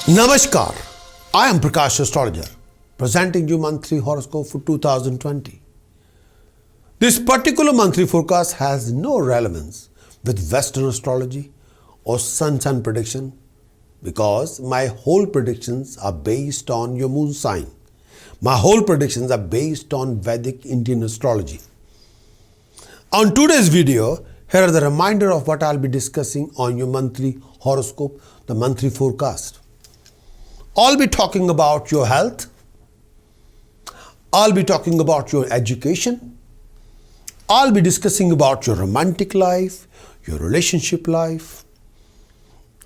Namaskar, I am Prakash, Astrologer, presenting you monthly horoscope for 2020. This particular monthly forecast has no relevance with Western astrology or sun prediction because my whole predictions are based on your moon sign. My whole predictions are based on Vedic Indian astrology. On today's video, here are the reminder of what I'll be discussing on your monthly horoscope, the monthly forecast. I'll be talking about your health. I'll be talking about your education. I'll be discussing about your romantic life, your relationship life.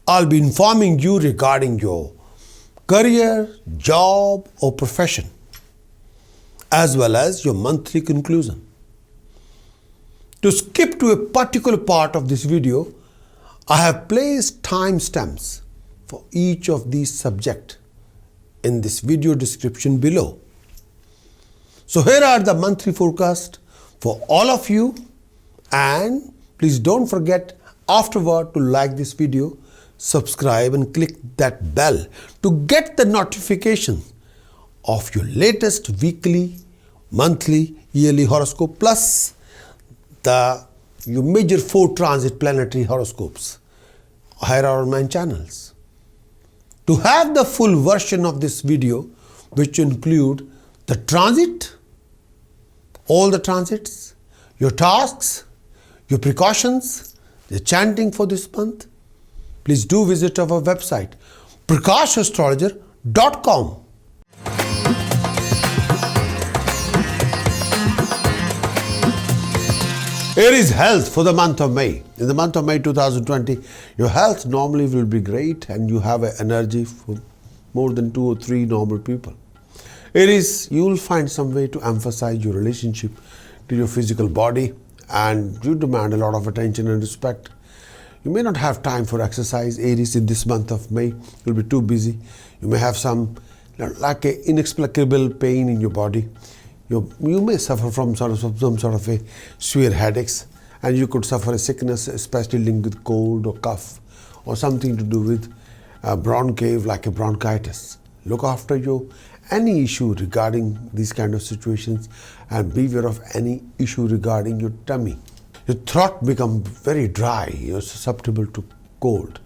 I'll be informing you regarding your career, job or profession, as well as your monthly conclusion. To skip to a particular part of this video, I have placed timestamps for each of these subjects in this video description below. So here are the monthly forecast for all of you, and please don't forget afterward to like this video, subscribe and click that bell to get the notification of your latest weekly, monthly, yearly horoscope plus your major 4 transit planetary horoscopes. Here are on my channels. To have the full version of this video, which include the transit, all the transits, your tasks, your precautions, the chanting for this month, please do visit our website prakashastrologer.com. Aries health for the month of May. In the month of May 2020, your health normally will be great and you have an energy for more than 2 or 3 normal people. Aries, you will find some way to emphasize your relationship to your physical body and you demand a lot of attention and respect. You may not have time for exercise. Aries, in this month of May, you'll be too busy. You may have some like an inexplicable pain in your body. You may suffer from some sort of a severe headaches, and you could suffer a sickness, especially linked with cold or cough, or something to do with bronchitis, like a bronchitis. Look after any issue regarding these kind of situations, and beware of any issue regarding your tummy. Your throat becomes very dry. You're susceptible to cold,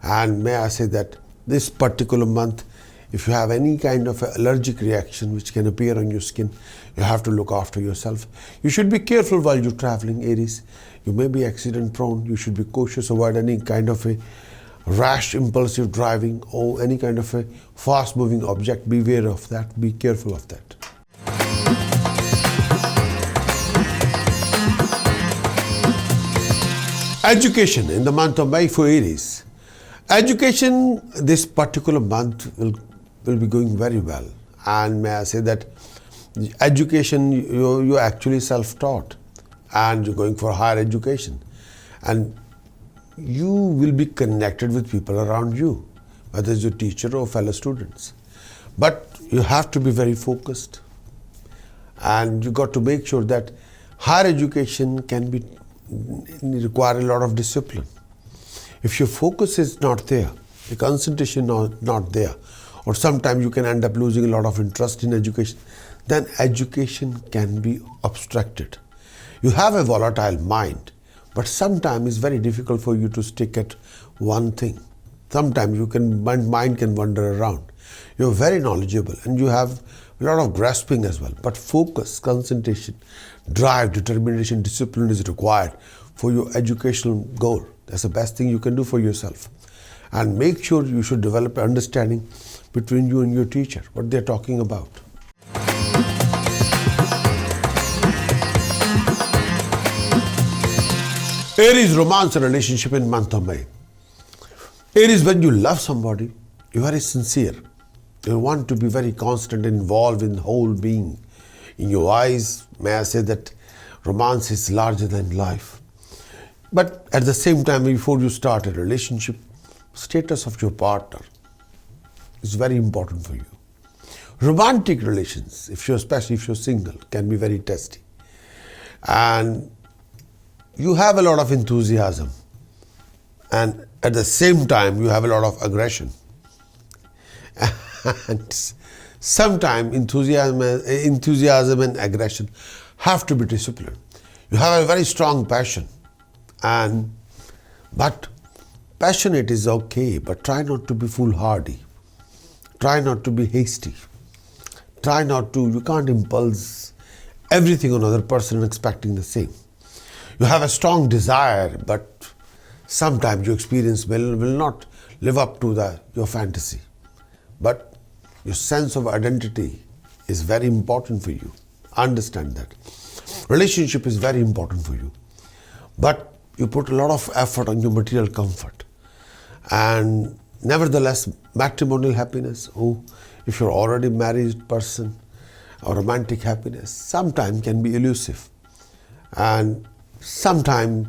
and may I say that this particular month, if you have any kind of allergic reaction which can appear on your skin, you have to look after yourself. You should be careful while you're traveling, Aries. You may be accident prone. You should be cautious, avoid any kind of a rash, impulsive driving or any kind of a fast moving object. Beware of that. Be careful of that. Education in the month of May for Aries. Education this particular month will be going very well, and may I say that education, you're actually self-taught and you're going for higher education, and you will be connected with people around you, whether it's your teacher or fellow students. But you have to be very focused, and you got to make sure that higher education require a lot of discipline. If your focus is not there, the concentration not there, or sometimes you can end up losing a lot of interest in education, then education can be obstructed. You have a volatile mind, but sometimes it's very difficult for you to stick at one thing. Sometimes mind can wander around. You're very knowledgeable and you have a lot of grasping as well, but focus, concentration, drive, determination, discipline is required for your educational goal. That's the best thing you can do for yourself. And make sure you should develop an understanding between you and your teacher, what they're talking about. Aries romance and relationship in month of May. Aries, when you love somebody, you're very sincere. You want to be very constant and involved in the whole being. In your eyes, may I say that romance is larger than life. But at the same time, before you start a relationship, status of your partner is very important for you. Romantic relations, especially if you're single, can be very testy. And you have a lot of enthusiasm, and at the same time you have a lot of aggression. And sometimes enthusiasm and aggression have to be disciplined. You have a very strong passion, but passionate is okay, but try not to be foolhardy. Try not to be hasty. You can't impulse everything on another person expecting the same. You have a strong desire, but sometimes your experience will not live up to your fantasy. But your sense of identity is very important for you. Understand that. Relationship is very important for you. But you put a lot of effort on your material comfort. And nevertheless, matrimonial happiness, if you're already married person, or romantic happiness, sometimes can be elusive. And sometimes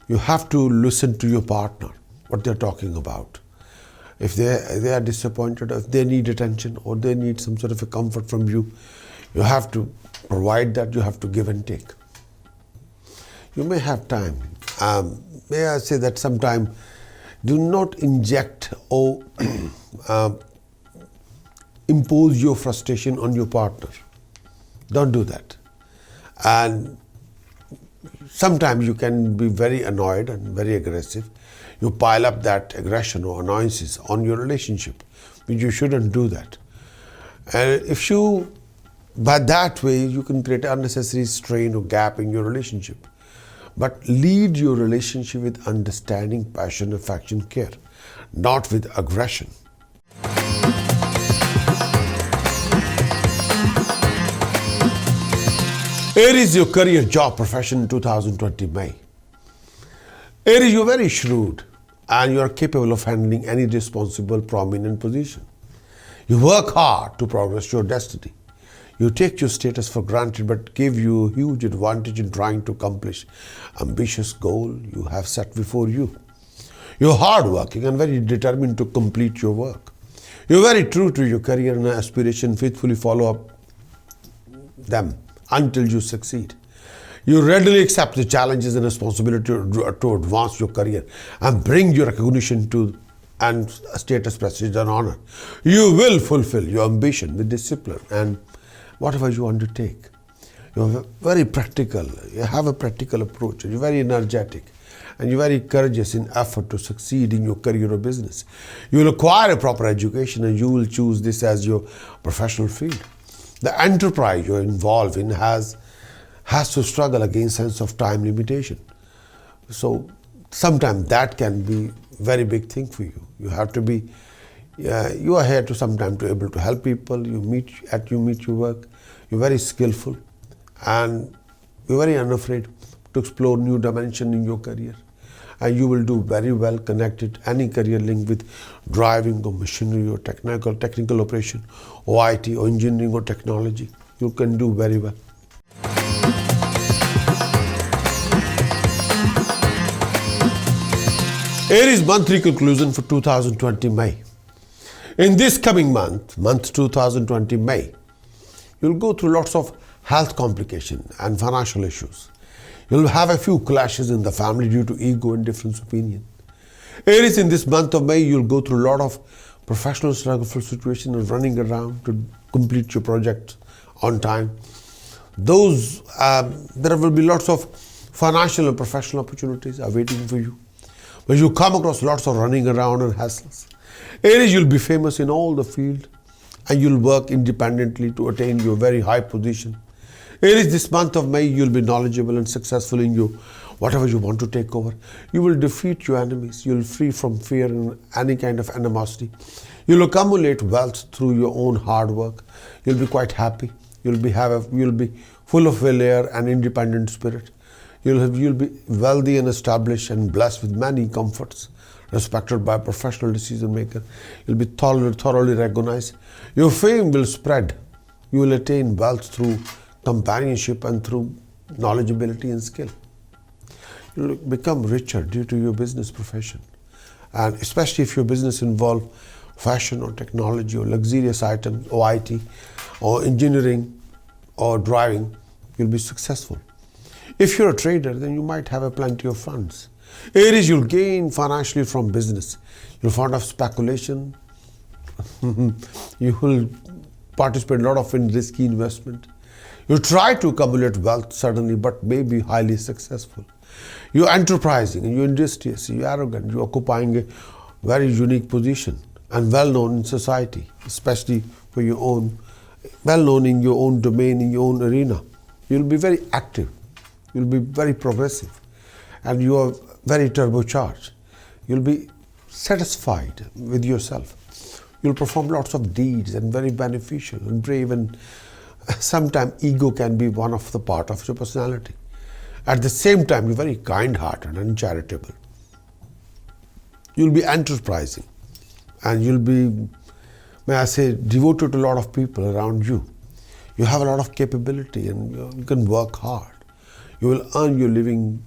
you have to listen to your partner, what they're talking about. If they are disappointed, if they need attention or they need some sort of a comfort from you, you have to provide that, you have to give and take. You may have time. May I say that sometimes do not inject or impose your frustration on your partner. Don't do that. And sometimes you can be very annoyed and very aggressive. You pile up that aggression or annoyances on your relationship, which you shouldn't do that. And by that way, you can create unnecessary strain or gap in your relationship. But lead your relationship with understanding, passion, affection, care, not with aggression. Aries, your career, job, profession in 2020 May. Aries, you're very shrewd and you are capable of handling any responsible, prominent position. You work hard to progress your destiny. You take your status for granted but give you a huge advantage in trying to accomplish ambitious goal you have set before you. You're hardworking and very determined to complete your work. You're very true to your career and aspiration, faithfully follow up them until you succeed. You readily accept the challenges and responsibility to advance your career and bring your recognition and status, prestige and honor. You will fulfill your ambition with discipline and whatever you undertake. You're very practical, you have a practical approach, you're very energetic and you're very courageous in effort to succeed in your career or business. You will acquire a proper education and you will choose this as your professional field. The enterprise you're involved in has to struggle against sense of time limitation. So sometimes that can be very big thing for you. You have to be, you are here to sometimes to able to help people. You meet your work. You're very skillful and you're very unafraid to explore new dimension in your career. And you will do very well connected any career link with driving or machinery or technical operation or IT or engineering or technology. You can do very well. Aries monthly conclusion for 2020 May. In this coming month 2020 May, you'll go through lots of health complications and financial issues. You'll have a few clashes in the family due to ego and difference of opinion. Aries, in this month of May, you'll go through a lot of professional struggleful situations and running around to complete your project on time. There will be lots of financial and professional opportunities are waiting for you. But you come across lots of running around and hassles. Aries, you'll be famous in all the field and you'll work independently to attain your very high position. Aries, this month of May, you'll be knowledgeable and successful in whatever you want to take over. You will defeat your enemies. You'll free from fear and any kind of animosity. You'll accumulate wealth through your own hard work. You'll be quite happy. You'll be full of will air and independent spirit. You'll be wealthy and established and blessed with many comforts, respected by a professional decision maker. You'll be thoroughly recognized. Your fame will spread. You will attain wealth through companionship and through knowledgeability and skill. You'll become richer due to your business profession. And especially if your business involves fashion or technology or luxurious items or IT or engineering or driving, you'll be successful. If you're a trader, then you might have plenty of funds. Aries, you'll gain financially from business. You'll find out speculation You will participate in a lot of risky investment. You try to accumulate wealth suddenly, but may be highly successful. You're enterprising, and you're industrious, you're arrogant, you're occupying a very unique position and well known in society, especially for your own, well known in your own domain, in your own arena. You'll be very active, you'll be very progressive, and you are very turbocharged. You'll be satisfied with yourself. You'll perform lots of deeds and very beneficial and brave, and sometimes ego can be one of the part of your personality. At the same time, you're very kind-hearted and charitable. You'll be enterprising, and you'll be, may I say, devoted to a lot of people around you. You have a lot of capability, and you can work hard. You will earn your living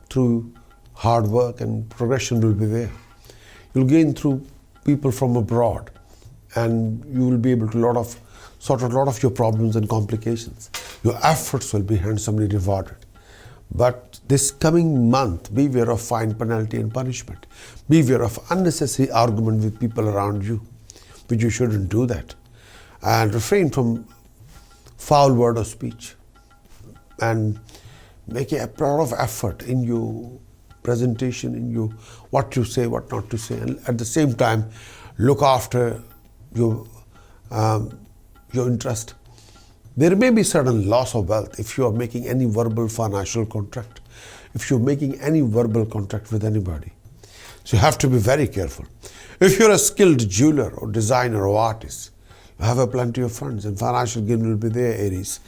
through hard work, and progression will be there. You'll gain through people from abroad, and you will be able to sort out a lot of your problems and complications. Your efforts will be handsomely rewarded. But this coming month, beware of fine, penalty and punishment. Beware of unnecessary argument with people around you, which you shouldn't do that. And refrain from foul word or speech. And make a lot of effort in your presentation, in your what to say, what not to say. And at the same time, look after your interest. There may be certain loss of wealth if you are making any verbal financial contract, if you're making any verbal contract with anybody. So you have to be very careful. If you're a skilled jeweler or designer or artist, you have plenty of funds, and financial gain will be there, Aries.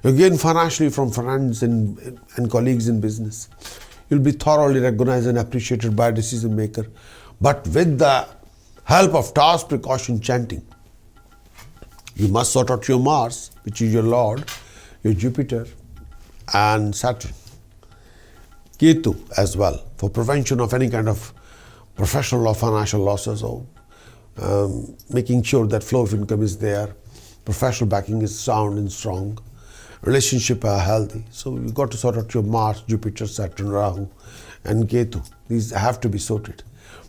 You gain financially from friends and colleagues in business. You'll be thoroughly recognized and appreciated by a decision maker. But with the help of task, precaution, chanting, you must sort out your Mars, which is your Lord, your Jupiter, and Saturn. Ketu as well, for prevention of any kind of professional or financial losses, or making sure that flow of income is there, professional backing is sound and strong, relationship are healthy. So you got to sort out your Mars, Jupiter, Saturn, Rahu, and Ketu. These have to be sorted.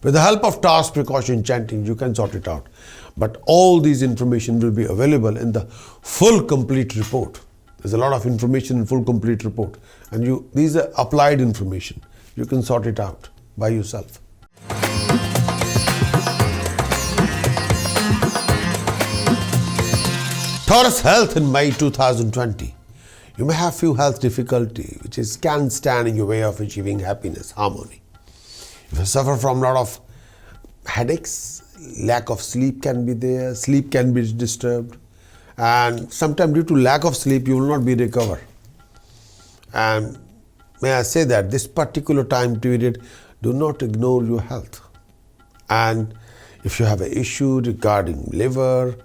With the help of task, precaution, chanting, you can sort it out. But all these information will be available in the full complete report. There's a lot of information in full complete report. And these are applied information. You can sort it out by yourself. Taurus health in May 2020. You may have few health difficulty which can stand in your way of achieving happiness, harmony. If you suffer from a lot of headaches, lack of sleep can be there, sleep can be disturbed, and sometimes due to lack of sleep you will not be recovered. And may I say that this particular time period, do not ignore your health. And if you have an issue regarding liver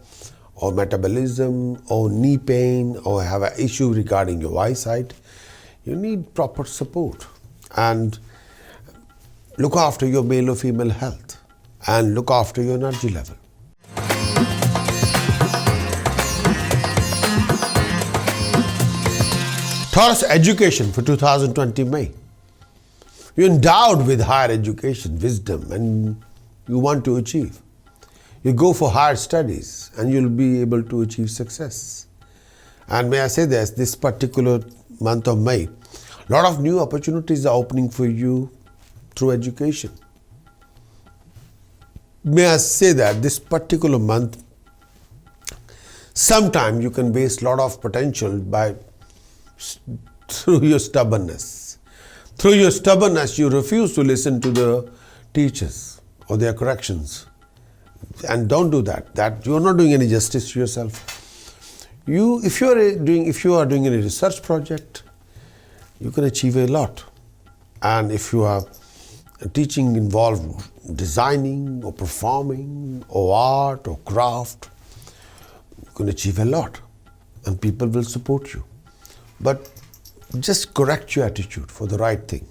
or metabolism or knee pain, or have an issue regarding your eyesight, you need proper support. And look after your male or female health, and look after your energy level. Taurus education for 2020 May. You're endowed with higher education, wisdom, and you want to achieve. You go for higher studies and you'll be able to achieve success. And may I say this particular month of May, a lot of new opportunities are opening for you through education. May I say that this particular month, sometimes you can waste a lot of potential through your stubbornness. Through your stubbornness, you refuse to listen to the teachers or their corrections. And don't do that. That you are not doing any justice to yourself. If you are doing any research project, you can achieve a lot. And if you are teaching involved designing or performing or art or craft, you can achieve a lot, and people will support you. But just correct your attitude for the right thing.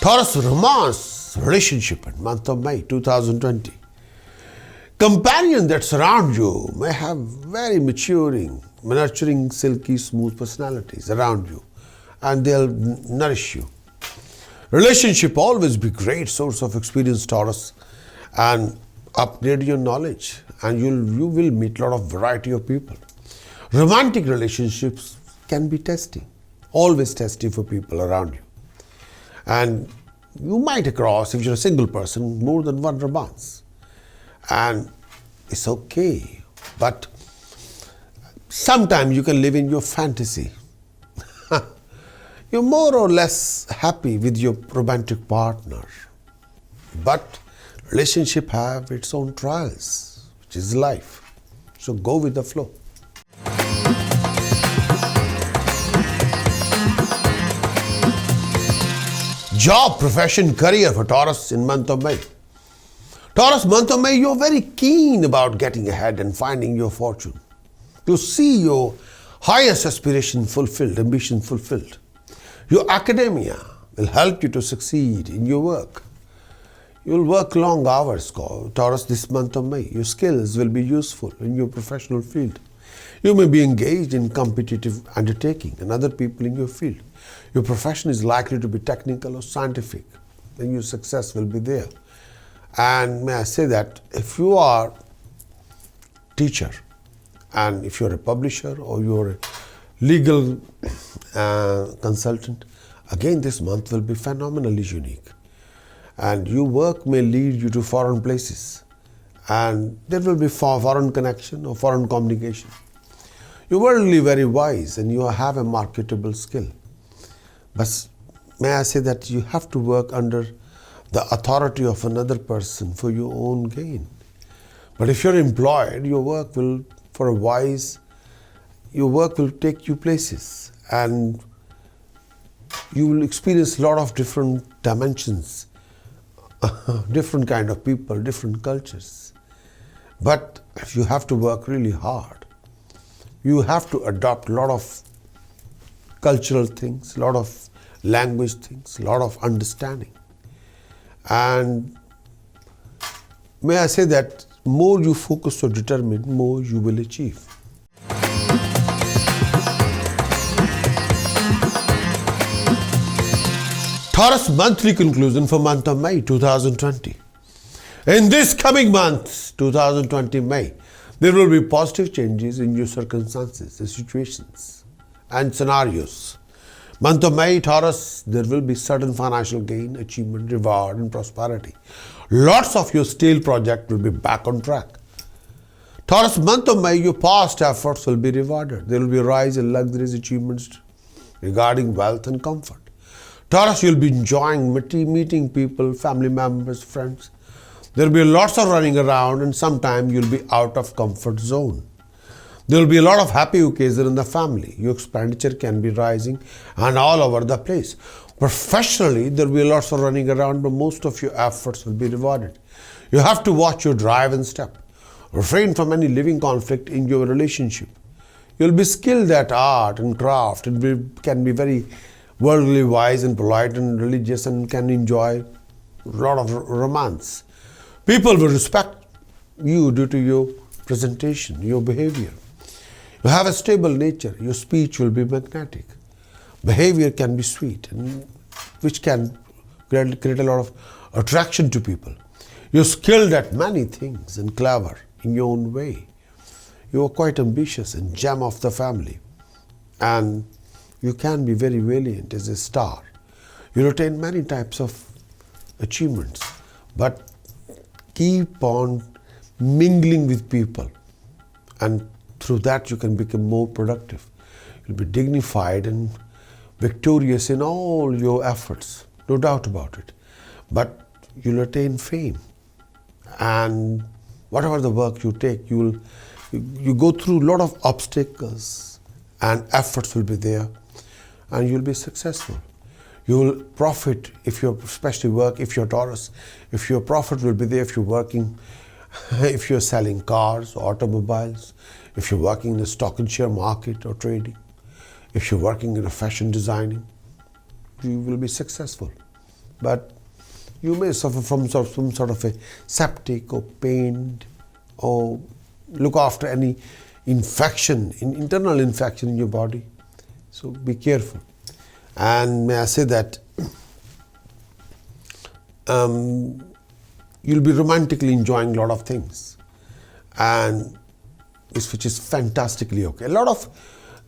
Taurus romance relationship in month of May 2020. Companions that surround you may have very maturing, nurturing, silky, smooth personalities around you, and they'll nourish you. Relationship always be great source of experience, Taurus, and upgrade your knowledge, and you will meet a lot of variety of people. Romantic relationships can be testing, always testing for people around you. And you might across, if you're a single person, more than one romance. And it's okay, but sometimes you can live in your fantasy. You're more or less happy with your romantic partner. But relationship have its own trials, which is life. So go with the flow. Job, profession, career for Taurus in month of May. Taurus, month of May, you're very keen about getting ahead and finding your fortune. To see your highest aspiration fulfilled, ambition fulfilled. Your academia will help you to succeed in your work. You'll work long hours, Taurus, this month of May. Your skills will be useful in your professional field. You may be engaged in competitive undertaking and other people in your field. Your profession is likely to be technical or scientific, and your success will be there. And may I say that if you are teacher, and if you're a publisher or you're a legal consultant, again this month will be phenomenally unique. And your work may lead you to foreign places, and there will be foreign connection or foreign communication. You're worldly very wise and you have a marketable skill. But may I say that you have to work under the authority of another person for your own gain. But if you're employed, your work will take you places, and you will experience a lot of different dimensions, different kind of people, different cultures. But you have to work really hard. You have to adopt a lot of cultural things, a lot of language things, a lot of understanding. And may I say that more you focus or determine, more you will achieve. Taurus monthly conclusion for month of May 2020. In this coming month, 2020 May, there will be positive changes in your circumstances, the situations and scenarios. Month of May, Taurus, there will be certain financial gain, achievement, reward and prosperity. Lots of your stale project will be back on track. Taurus, month of May, your past efforts will be rewarded. There will be a rise in luxuries, achievements regarding wealth and comfort. Taurus, you'll be enjoying meeting people, family members, friends. There will be lots of running around, and sometimes you'll be out of comfort zone. There will be a lot of happy occasion in the family. Your expenditure can be rising and all over the place. Professionally, there will be lots of running around, but most of your efforts will be rewarded. You have to watch your drive and step. Refrain from any living conflict in your relationship. You'll be skilled at art and craft, and can be very worldly wise and polite and religious, and can enjoy a lot of romance. People will respect you due to your presentation, your behavior. You have a stable nature. Your speech will be magnetic. Behavior can be sweet, and which can create a lot of attraction to people. You're skilled at many things and clever in your own way. You are quite ambitious and gem of the family, and you can be very valiant as a star. You retain many types of achievements, but keep on mingling with people, and through that you can become more productive. You'll be dignified and victorious in all your efforts, no doubt about it. But you'll attain fame, and whatever the work you take, you go through a lot of obstacles, and efforts will be there, and you'll be successful. You will profit if you're Taurus, if your profit will be there if you're working, if you're selling cars, automobiles, if you're working in the stock and share market or trading, if you're working in a fashion designing, you will be successful. But you may suffer from some sort of a septic or pain, or look after any internal infection in your body. So be careful. And may I say that you'll be romantically enjoying a lot of things, and which is fantastically okay. A lot of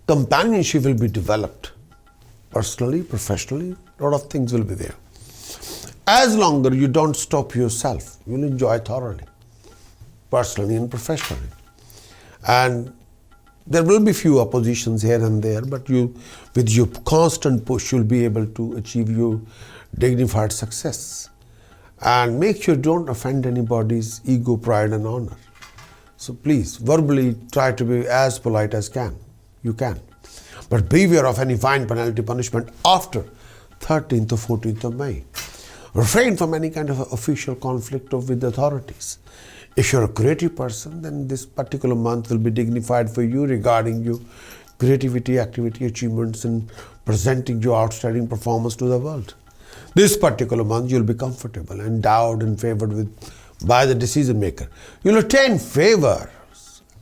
companionship will be developed, personally, professionally, a lot of things will be there. As longer you don't stop yourself, you'll enjoy thoroughly, personally and professionally. And there will be few oppositions here and there, but with your constant push, you'll be able to achieve your dignified success. And make sure you don't offend anybody's ego, pride and honor. So please, verbally try to be as polite as you can. But beware of any fine, penalty, punishment after 13th or 14th of May. Refrain from any kind of official conflict with authorities. If you're a creative person, then this particular month will be dignified for you regarding your creativity, activity, achievements and presenting your outstanding performance to the world. This particular month, you'll be comfortable, endowed and favored by the decision maker. You'll attain favor,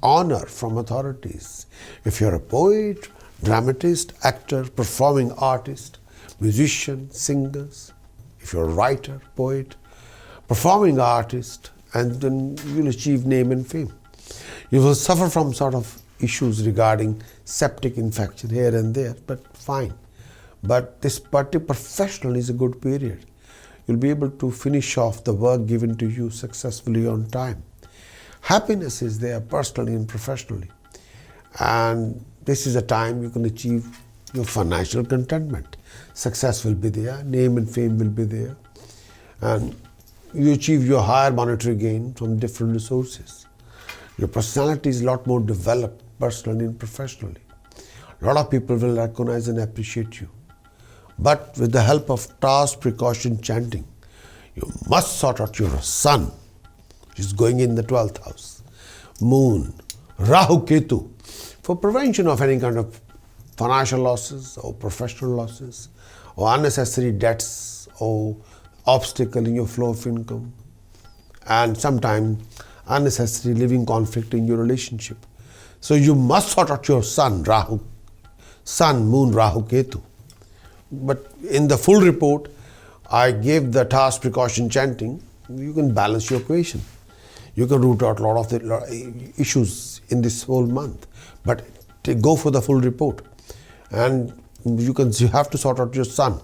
honor from authorities. If you're a poet, dramatist, actor, performing artist, musician, singers, if you're a writer, poet, performing artist, and then you'll achieve name and fame. You will suffer from sort of issues regarding septic infection here and there, but fine. But this particular professional is a good period. You'll be able to finish off the work given to you successfully on time. Happiness is there personally and professionally. And this is a time you can achieve your financial contentment. Success will be there, name and fame will be there. And you achieve your higher monetary gain from different sources. Your personality is a lot more developed personally and professionally. A lot of people will recognize and appreciate you. But with the help of task, precaution, chanting, you must sort out your sun, which is going in the 12th house, moon, Rahu, Ketu, for prevention of any kind of financial losses or professional losses or unnecessary debts or obstacle in your flow of income, and sometimes unnecessary living conflict in your relationship. So you must sort out your sun, moon, Rahu, Ketu. But in the full report, I gave the task, precaution, chanting. You can balance your equation. You can root out a lot of the issues in this whole month. But go for the full report. And you have to sort out your sun,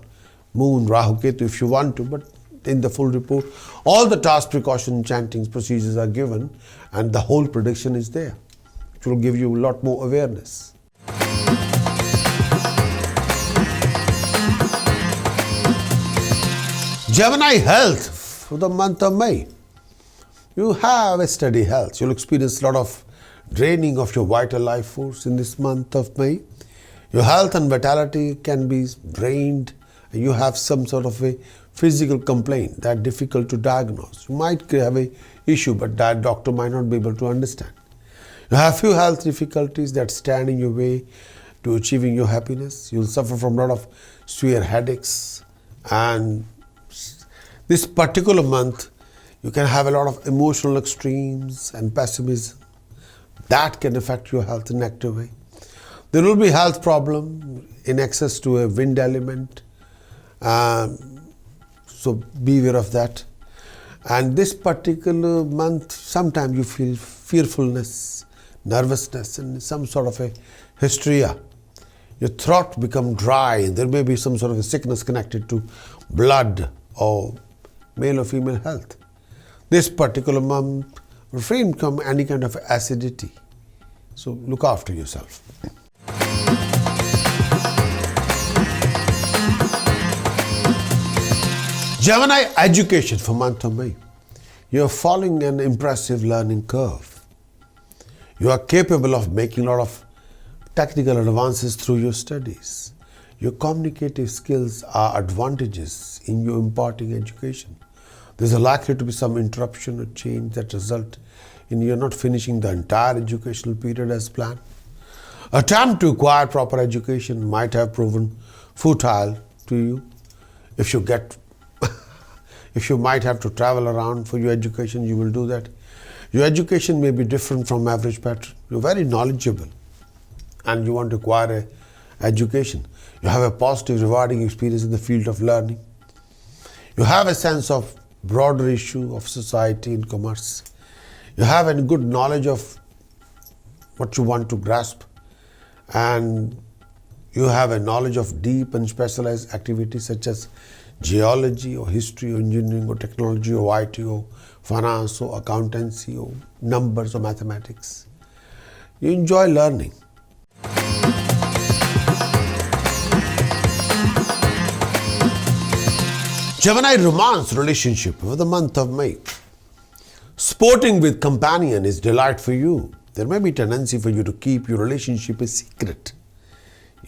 moon, Rahu, Ketu if you want to, but in the full report, all the task, precaution, chanting procedures are given and the whole prediction is there. It will give you a lot more awareness. Gemini health for the month of May. You have a steady health. You'll experience a lot of draining of your vital life force in this month of May. Your health and vitality can be drained. You have some sort of a physical complaint that's difficult to diagnose. You might have an issue, but that doctor might not be able to understand. You have few health difficulties that stand in your way to achieving your happiness. You'll suffer from a lot of severe headaches, and this particular month you can have a lot of emotional extremes and pessimism that can affect your health in a negative way. There will be health problem in excess to a wind element, so beware of that. And this particular month, sometimes you feel fearfulness, nervousness, and some sort of a hysteria. Your throat become dry, and there may be some sort of a sickness connected to blood or male or female health. This particular month, refrain from any kind of acidity. So look after yourself. Gemini education for month of May. You are following an impressive learning curve. You are capable of making a lot of technical advances through your studies. Your communicative skills are advantages in your imparting education. There is likely to be some interruption or change that result in you not finishing the entire educational period as planned. Attempt to acquire proper education might have proven futile to you. If you might have to travel around for your education, you will do that. Your education may be different from average pattern. You're very knowledgeable and you want to acquire an education. You have a positive, rewarding experience in the field of learning. You have a sense of broader issue of society and commerce. You have a good knowledge of what you want to grasp, and you have a knowledge of deep and specialized activities such as geology or history or engineering or technology or IT or finance or accountancy or numbers or mathematics. You enjoy learning. Gemini romance relationship for the month of May. Sporting with companion is delight for you. There may be tendency for you to keep your relationship a secret.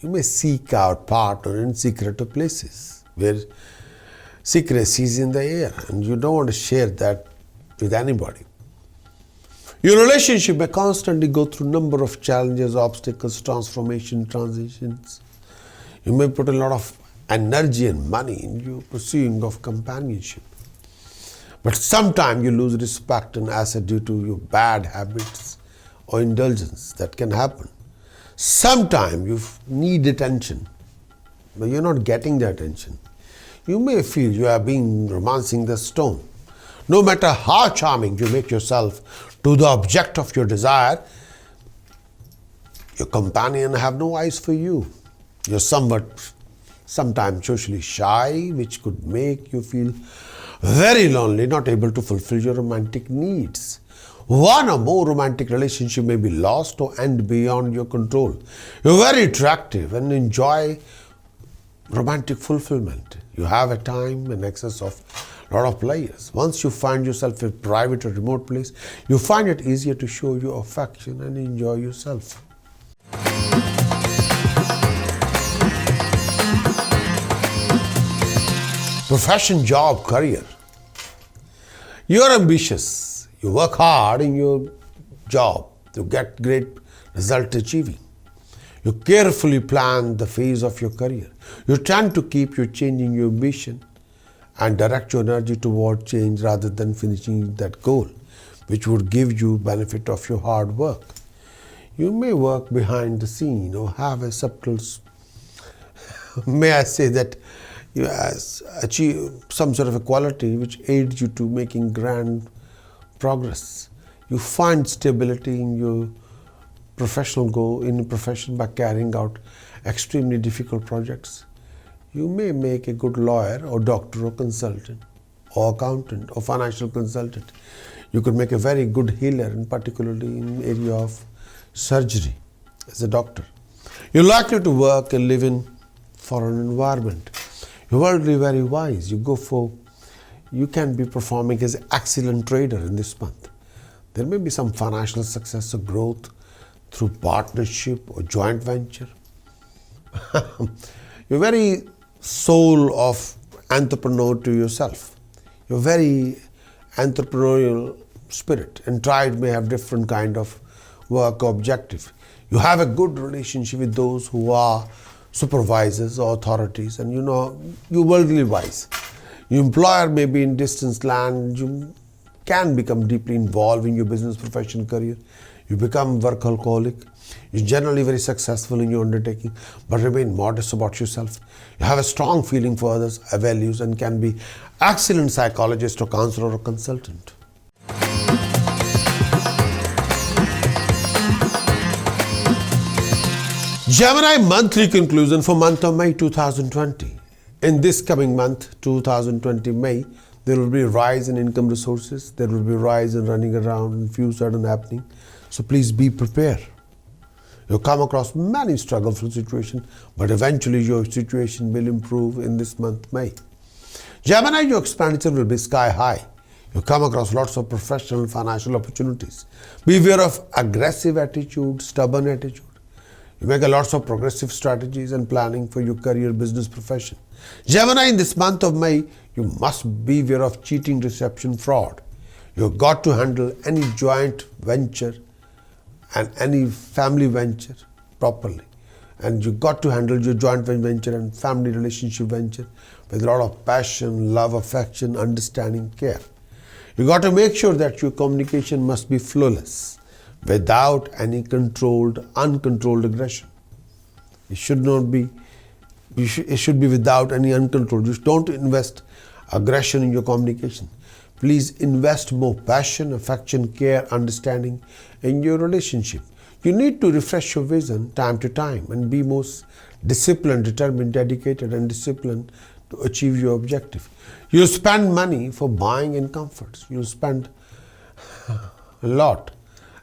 You may seek out partner in secretive places where secrecy is in the air and you don't want to share that with anybody. Your relationship may constantly go through a number of challenges, obstacles, transformation, transitions. You may put a lot of energy and money in your pursuing of companionship. But sometimes you lose respect and asset due to your bad habits or indulgence. That can happen. Sometimes you need attention, but you're not getting the attention. You may feel you are being romancing the stone. No matter how charming you make yourself to the object of your desire, your companion have no eyes for you. You're sometimes socially shy, which could make you feel very lonely, not able to fulfill your romantic needs. One or more romantic relationship may be lost or end beyond your control. You're very attractive and enjoy romantic fulfillment. You have a time in excess of a lot of players. Once you find yourself in a private or remote place, you find it easier to show your affection and enjoy yourself. Profession, job, career. You're ambitious. You work hard in your job to get great result achieving. You carefully plan the phase of your career. You tend to keep your changing your ambition and direct your energy toward change rather than finishing that goal, which would give you benefit of your hard work. You may work behind the scene or have a subtle, may I say that you achieve some sort of a quality which aids you to making grand progress. You find stability in your professional goal, in your profession by carrying out extremely difficult projects. You may make a good lawyer or doctor or consultant or accountant or financial consultant. You could make a very good healer, and particularly in the area of surgery as a doctor. You're likely to work and live in foreign environment. You're worldly very wise. You can be performing as an excellent trader in this month. There may be some financial success or growth through partnership or joint venture. You're very soul of entrepreneur to yourself. You're very entrepreneurial spirit, and tried may have different kind of work objective. You have a good relationship with those who are supervisors or authorities, and you're worldly wise. Your employer may be in distant land. You can become deeply involved in your business, profession, career. You become workaholic. You're generally very successful in your undertaking, but remain modest about yourself. You have a strong feeling for others, values, and can be excellent psychologist or counselor or consultant. Gemini monthly conclusion for month of May 2020. In this coming month, 2020 May, there will be a rise in income resources. There will be a rise in running around and few sudden happening. So please be prepared. You'll come across many struggleful situations, but eventually your situation will improve in this month, May. Gemini, your expenditure will be sky high. You come across lots of professional and financial opportunities. Beware of aggressive attitude, stubborn attitude. You make a lots of progressive strategies and planning for your career, business, profession. Gemini, in this month of May, you must beware of cheating, deception, fraud. You've got to handle any joint venture and any family venture properly. And you've got to handle your joint venture and family relationship venture with a lot of passion, love, affection, understanding, care. You've got to make sure that your communication must be flawless, without any uncontrolled aggression. It should be without any uncontrolled. You don't invest aggression in your communication. Please invest more passion, affection, care, understanding in your relationship. You need to refresh your vision time to time and be most disciplined, determined, dedicated, and disciplined to achieve your objective. You spend money for buying and comforts. You spend a lot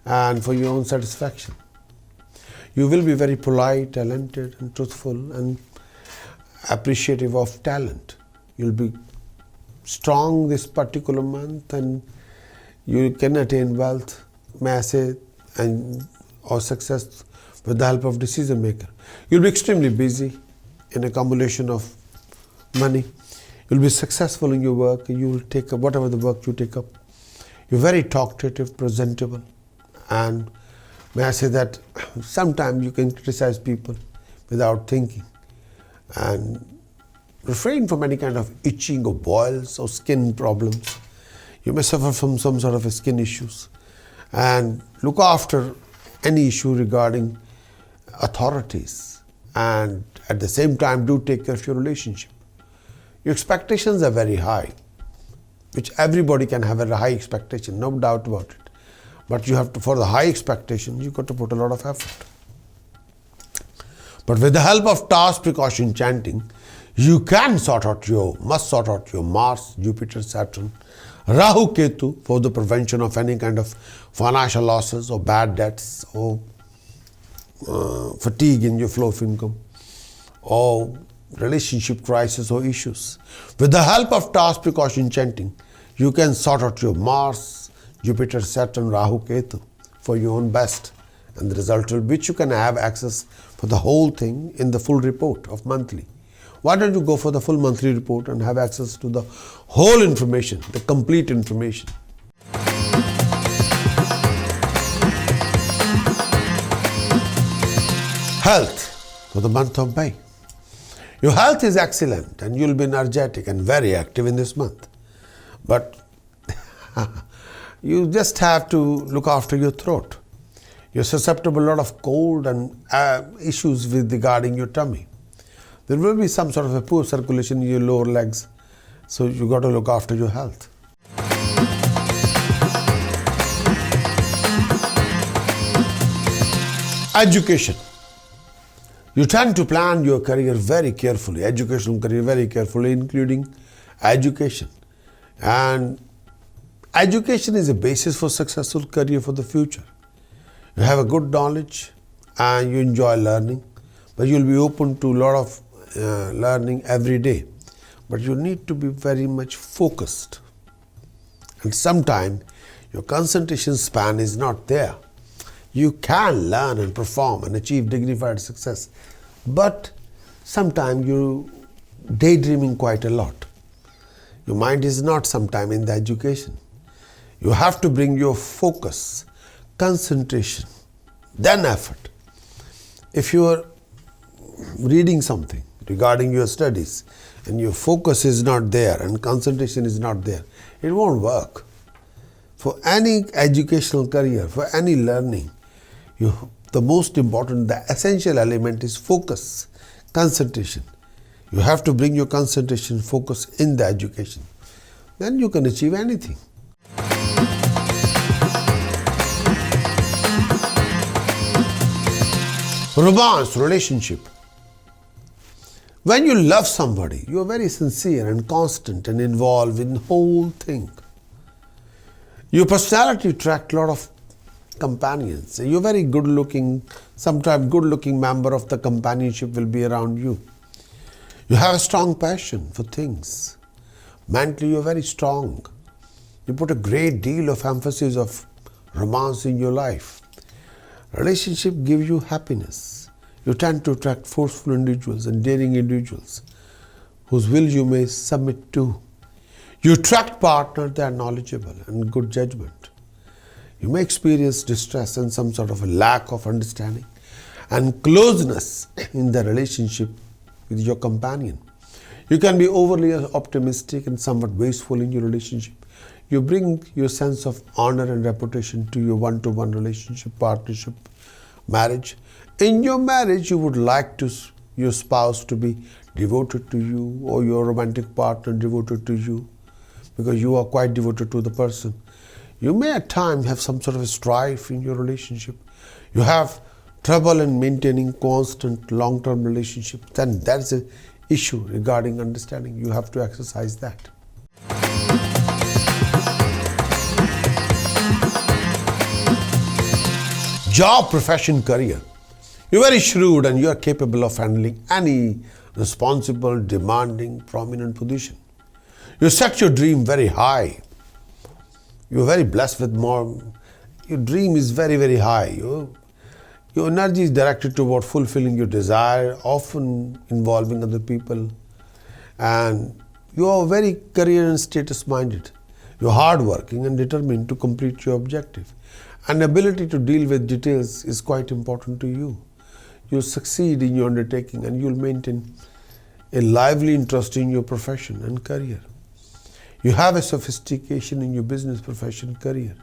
and for your own satisfaction. You will be very polite, talented, and truthful and appreciative of talent. You'll be strong this particular month and you can attain wealth, may I say, and or success with the help of decision maker. You'll be extremely busy in accumulation of money. You'll be successful in your work. You will take up whatever the work you take up. You're very talkative, presentable, and may I say that sometimes you can criticize people without thinking and refrain from any kind of itching or boils or skin problems. You may suffer from some sort of skin issues and look after any issue regarding authorities, and at the same time do take care of your relationship. Your expectations are very high, which everybody can have a high expectation, no doubt about it. But you have to, for the high expectation, you've got to put a lot of effort. But with the help of task, precaution, chanting, you must sort out your Mars, Jupiter, Saturn, Rahu, Ketu for the prevention of any kind of financial losses or bad debts or fatigue in your flow of income or relationship crisis or issues. With the help of task, precaution, chanting, you can sort out your Mars, Jupiter, Saturn, Rahu, Ketu for your own best, and the result will be which you can have access for the whole thing in the full report of monthly. Why don't you go for the full monthly report and have access to the whole information, the complete information? Health for the month of May. Your health is excellent and you'll be energetic and very active in this month. But you just have to look after your throat. You're susceptible to a lot of cold and issues regarding your tummy. There will be some sort of a poor circulation in your lower legs, so you got to look after your health. Education. You tend to plan your career very carefully, educational career very carefully, including education. And education is a basis for successful career for the future. You have a good knowledge and you enjoy learning, but you'll be open to a lot of learning every day. But you need to be very much focused. And sometimes your concentration span is not there. You can learn and perform and achieve dignified success, but sometimes you're daydreaming quite a lot. Your mind is not sometime in the education. You have to bring your focus, concentration, then effort. If you are reading something regarding your studies and your focus is not there and concentration is not there, it won't work. For any educational career, for any learning, the most important, the essential element is focus, concentration. You have to bring your concentration, focus in the education. Then you can achieve anything. Romance, relationship. When you love somebody, you are very sincere and constant and involved in the whole thing. Your personality attracts a lot of companions. You're very good looking, sometimes good looking member of the companionship will be around you. You have a strong passion for things. Mentally you're very strong. You put a great deal of emphasis of romance in your life. Relationship gives you happiness. You tend to attract forceful individuals and daring individuals whose will you may submit to. You attract partners that are knowledgeable and good judgment. You may experience distress and some sort of a lack of understanding and closeness in the relationship with your companion. You can be overly optimistic and somewhat wasteful in your relationship. You bring your sense of honor and reputation to your one-to-one relationship, partnership, marriage. In your marriage, you would like your spouse to be devoted to you, or your romantic partner devoted to you, because you are quite devoted to the person. You may at times have some sort of a strife in your relationship. You have trouble in maintaining constant long-term relationships, then that's an issue regarding understanding. You have to exercise that. Job, profession, career. You're very shrewd and you are capable of handling any responsible, demanding, prominent position. You set your dream very high. You're very blessed with more. Your dream is very, very high. Your energy is directed toward fulfilling your desire, often involving other people. And you are very career and status minded. You're hardworking and determined to complete your objective. And ability to deal with details is quite important to you. You'll succeed in your undertaking and you'll maintain a lively interest in your profession and career. You have a sophistication in your business, profession, career.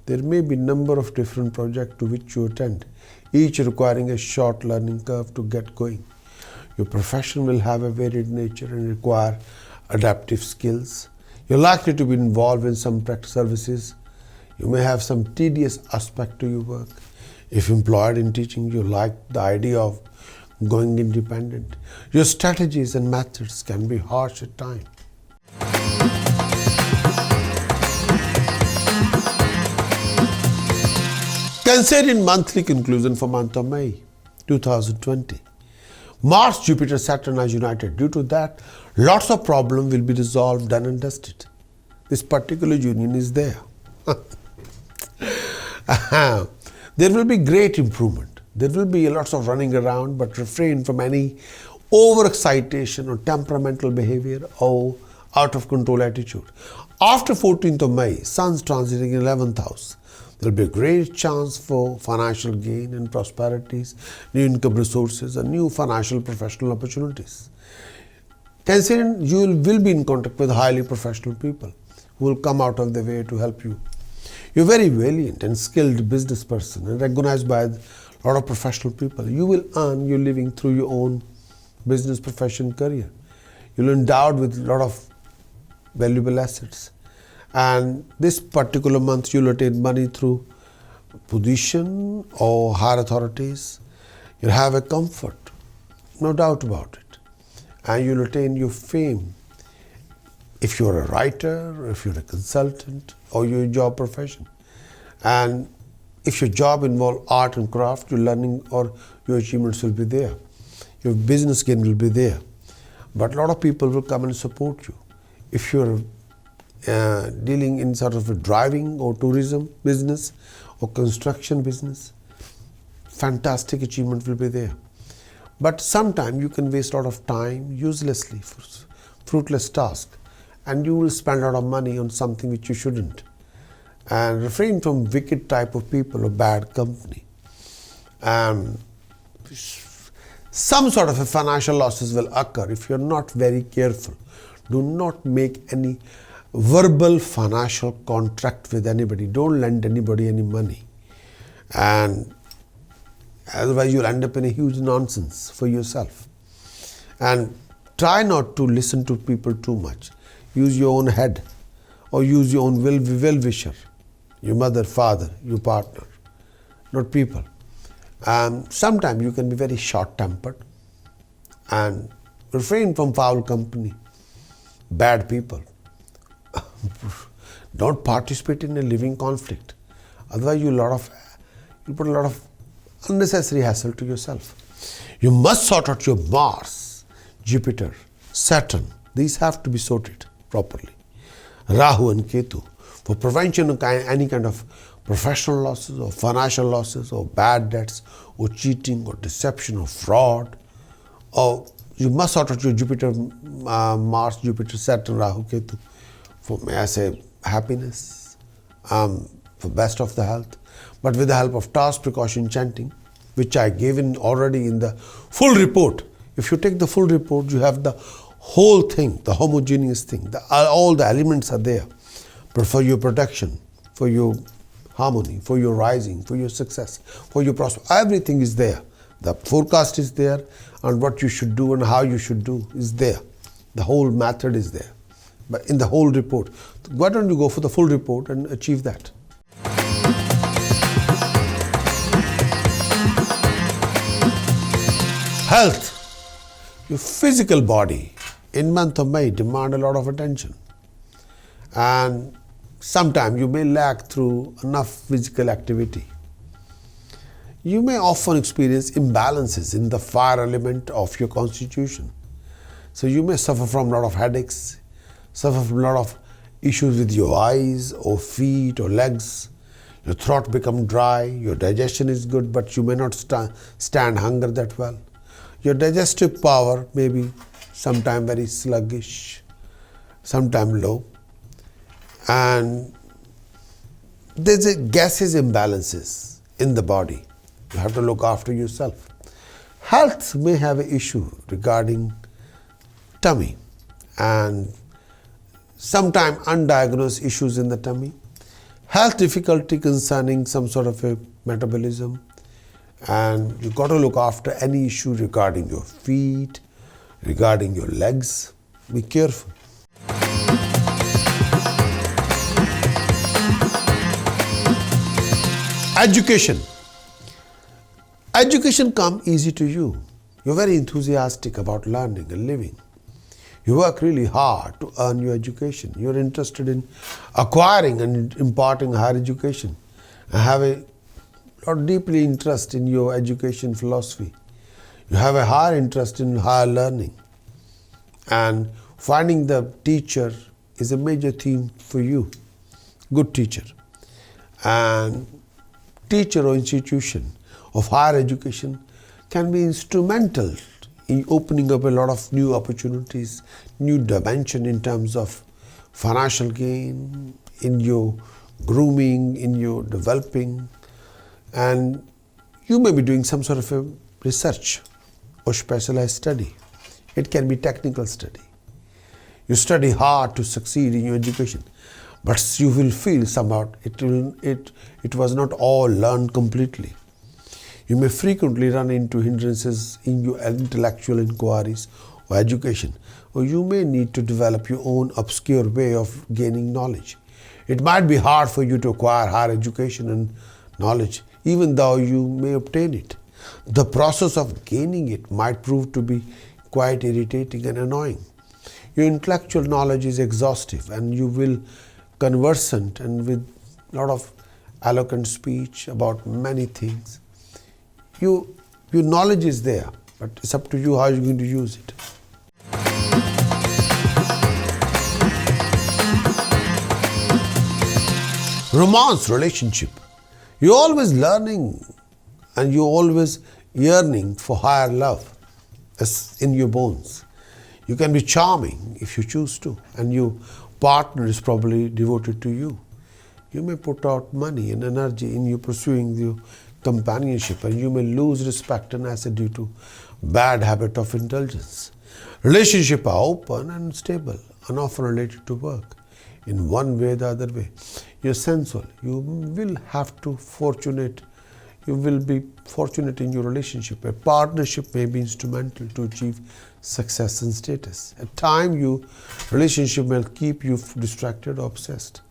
There may be a number of different projects to which you attend, each requiring a short learning curve to get going. Your profession will have a varied nature and require adaptive skills. You're likely to be involved in some practice services. You may have some tedious aspect to your work. If employed in teaching, you like the idea of going independent. Your strategies and methods can be harsh at times. Cancerian monthly conclusion for month of May 2020. Mars, Jupiter, Saturn are united. Due to that, lots of problems will be resolved, done and dusted. This particular union is there. There will be great improvement. There will be lots of running around, but refrain from any overexcitation or temperamental behavior or out of control attitude. After 14th of May, Sun's transiting in 11th house. There will be a great chance for financial gain and prosperities, new income resources, and new financial professional opportunities. Cancerian, you will be in contact with highly professional people who will come out of their way to help you. You're very valiant and skilled business person and recognized by a lot of professional people. You will earn your living through your own business, profession, career. You'll be endowed with a lot of valuable assets. And this particular month, you'll attain money through position or higher authorities. You'll have a comfort, no doubt about it. And you'll attain your fame. If you're a writer, or if you're a consultant, or your job profession. And if your job involves art and craft, your learning or your achievements will be there. Your business gain will be there. But a lot of people will come and support you. If you're dealing in sort of a driving or tourism business or construction business, fantastic achievement will be there. But sometimes you can waste a lot of time uselessly for fruitless tasks, and you will spend a lot of money on something which you shouldn't. And refrain from wicked type of people or bad company. Some sort of a financial losses will occur if you're not very careful. Do not make any verbal financial contract with anybody. Don't lend anybody any money. And otherwise you'll end up in a huge nonsense for yourself. And try not to listen to people too much. Use your own head or use your own well-wisher, your mother, father, your partner, not people. Sometimes you can be very short-tempered and refrain from foul company, bad people. Don't participate in a living conflict. Otherwise you put a lot of unnecessary hassle to yourself. You must sort out your Mars, Jupiter, Saturn. These have to be sorted properly. Rahu and Ketu, for prevention of any kind of professional losses or financial losses or bad debts or cheating or deception or fraud. Or you must sort out your Jupiter, Mars, Jupiter, Saturn, Rahu, Ketu for, may I say, happiness, for best of the health, but with the help of task, precaution, chanting, which I gave already in the full report. If you take the full report, you have the whole thing, the homogeneous thing. All the elements are there. But for your protection, for your harmony, for your rising, for your success, for your prosperity, everything is there. The forecast is there, and what you should do and how you should do is there. The whole method is there, but in the whole report. Why don't you go for the full report and achieve that? Health. Your physical body in month of May demand a lot of attention, and sometimes you may lack through enough physical activity. You may often experience imbalances in the fire element of your constitution. So you may suffer from a lot of headaches, suffer from a lot of issues with your eyes or feet or legs. Your throat become dry, your digestion is good, but you may not stand hunger that well. Your digestive power may be sometimes very sluggish, sometimes low. And there's a gases imbalances in the body. You have to look after yourself. Health may have an issue regarding tummy and sometimes undiagnosed issues in the tummy. Health difficulty concerning some sort of a metabolism, and you've got to look after any issue regarding your feet, regarding your legs. Be careful. Education. Education comes easy to you. You're very enthusiastic about learning and living. You work really hard to earn your education. You're interested in acquiring and imparting higher education and have a lot deeply interest in your education philosophy. You have a higher interest in higher learning, and finding the teacher is a major theme for you. Good teacher. And teacher or institution of higher education can be instrumental in opening up a lot of new opportunities, new dimension in terms of financial gain, in your grooming, in your developing. And you may be doing some sort of a research or specialized study. It can be technical study. You study hard to succeed in your education, but you will feel somehow it was not all learned completely. You may frequently run into hindrances in your intellectual inquiries or education, or you may need to develop your own obscure way of gaining knowledge. It might be hard for you to acquire higher education and knowledge, even though you may obtain it. The process of gaining it might prove to be quite irritating and annoying. Your intellectual knowledge is exhaustive, and you will conversant and with a lot of eloquent speech about many things. Your knowledge is there, but it's up to you how you're going to use it. Romance relationship. You're always learning and you're always yearning for higher love as in your bones. You can be charming if you choose to, and your partner is probably devoted to you. You may put out money and energy in you pursuing your companionship, and you may lose respect and asset due to bad habit of indulgence. Relationships are open and stable and often related to work. In one way or the other way, you're sensual. You will be fortunate in your relationship. A partnership may be instrumental to achieve success and status. At times, your relationship may keep you distracted or obsessed.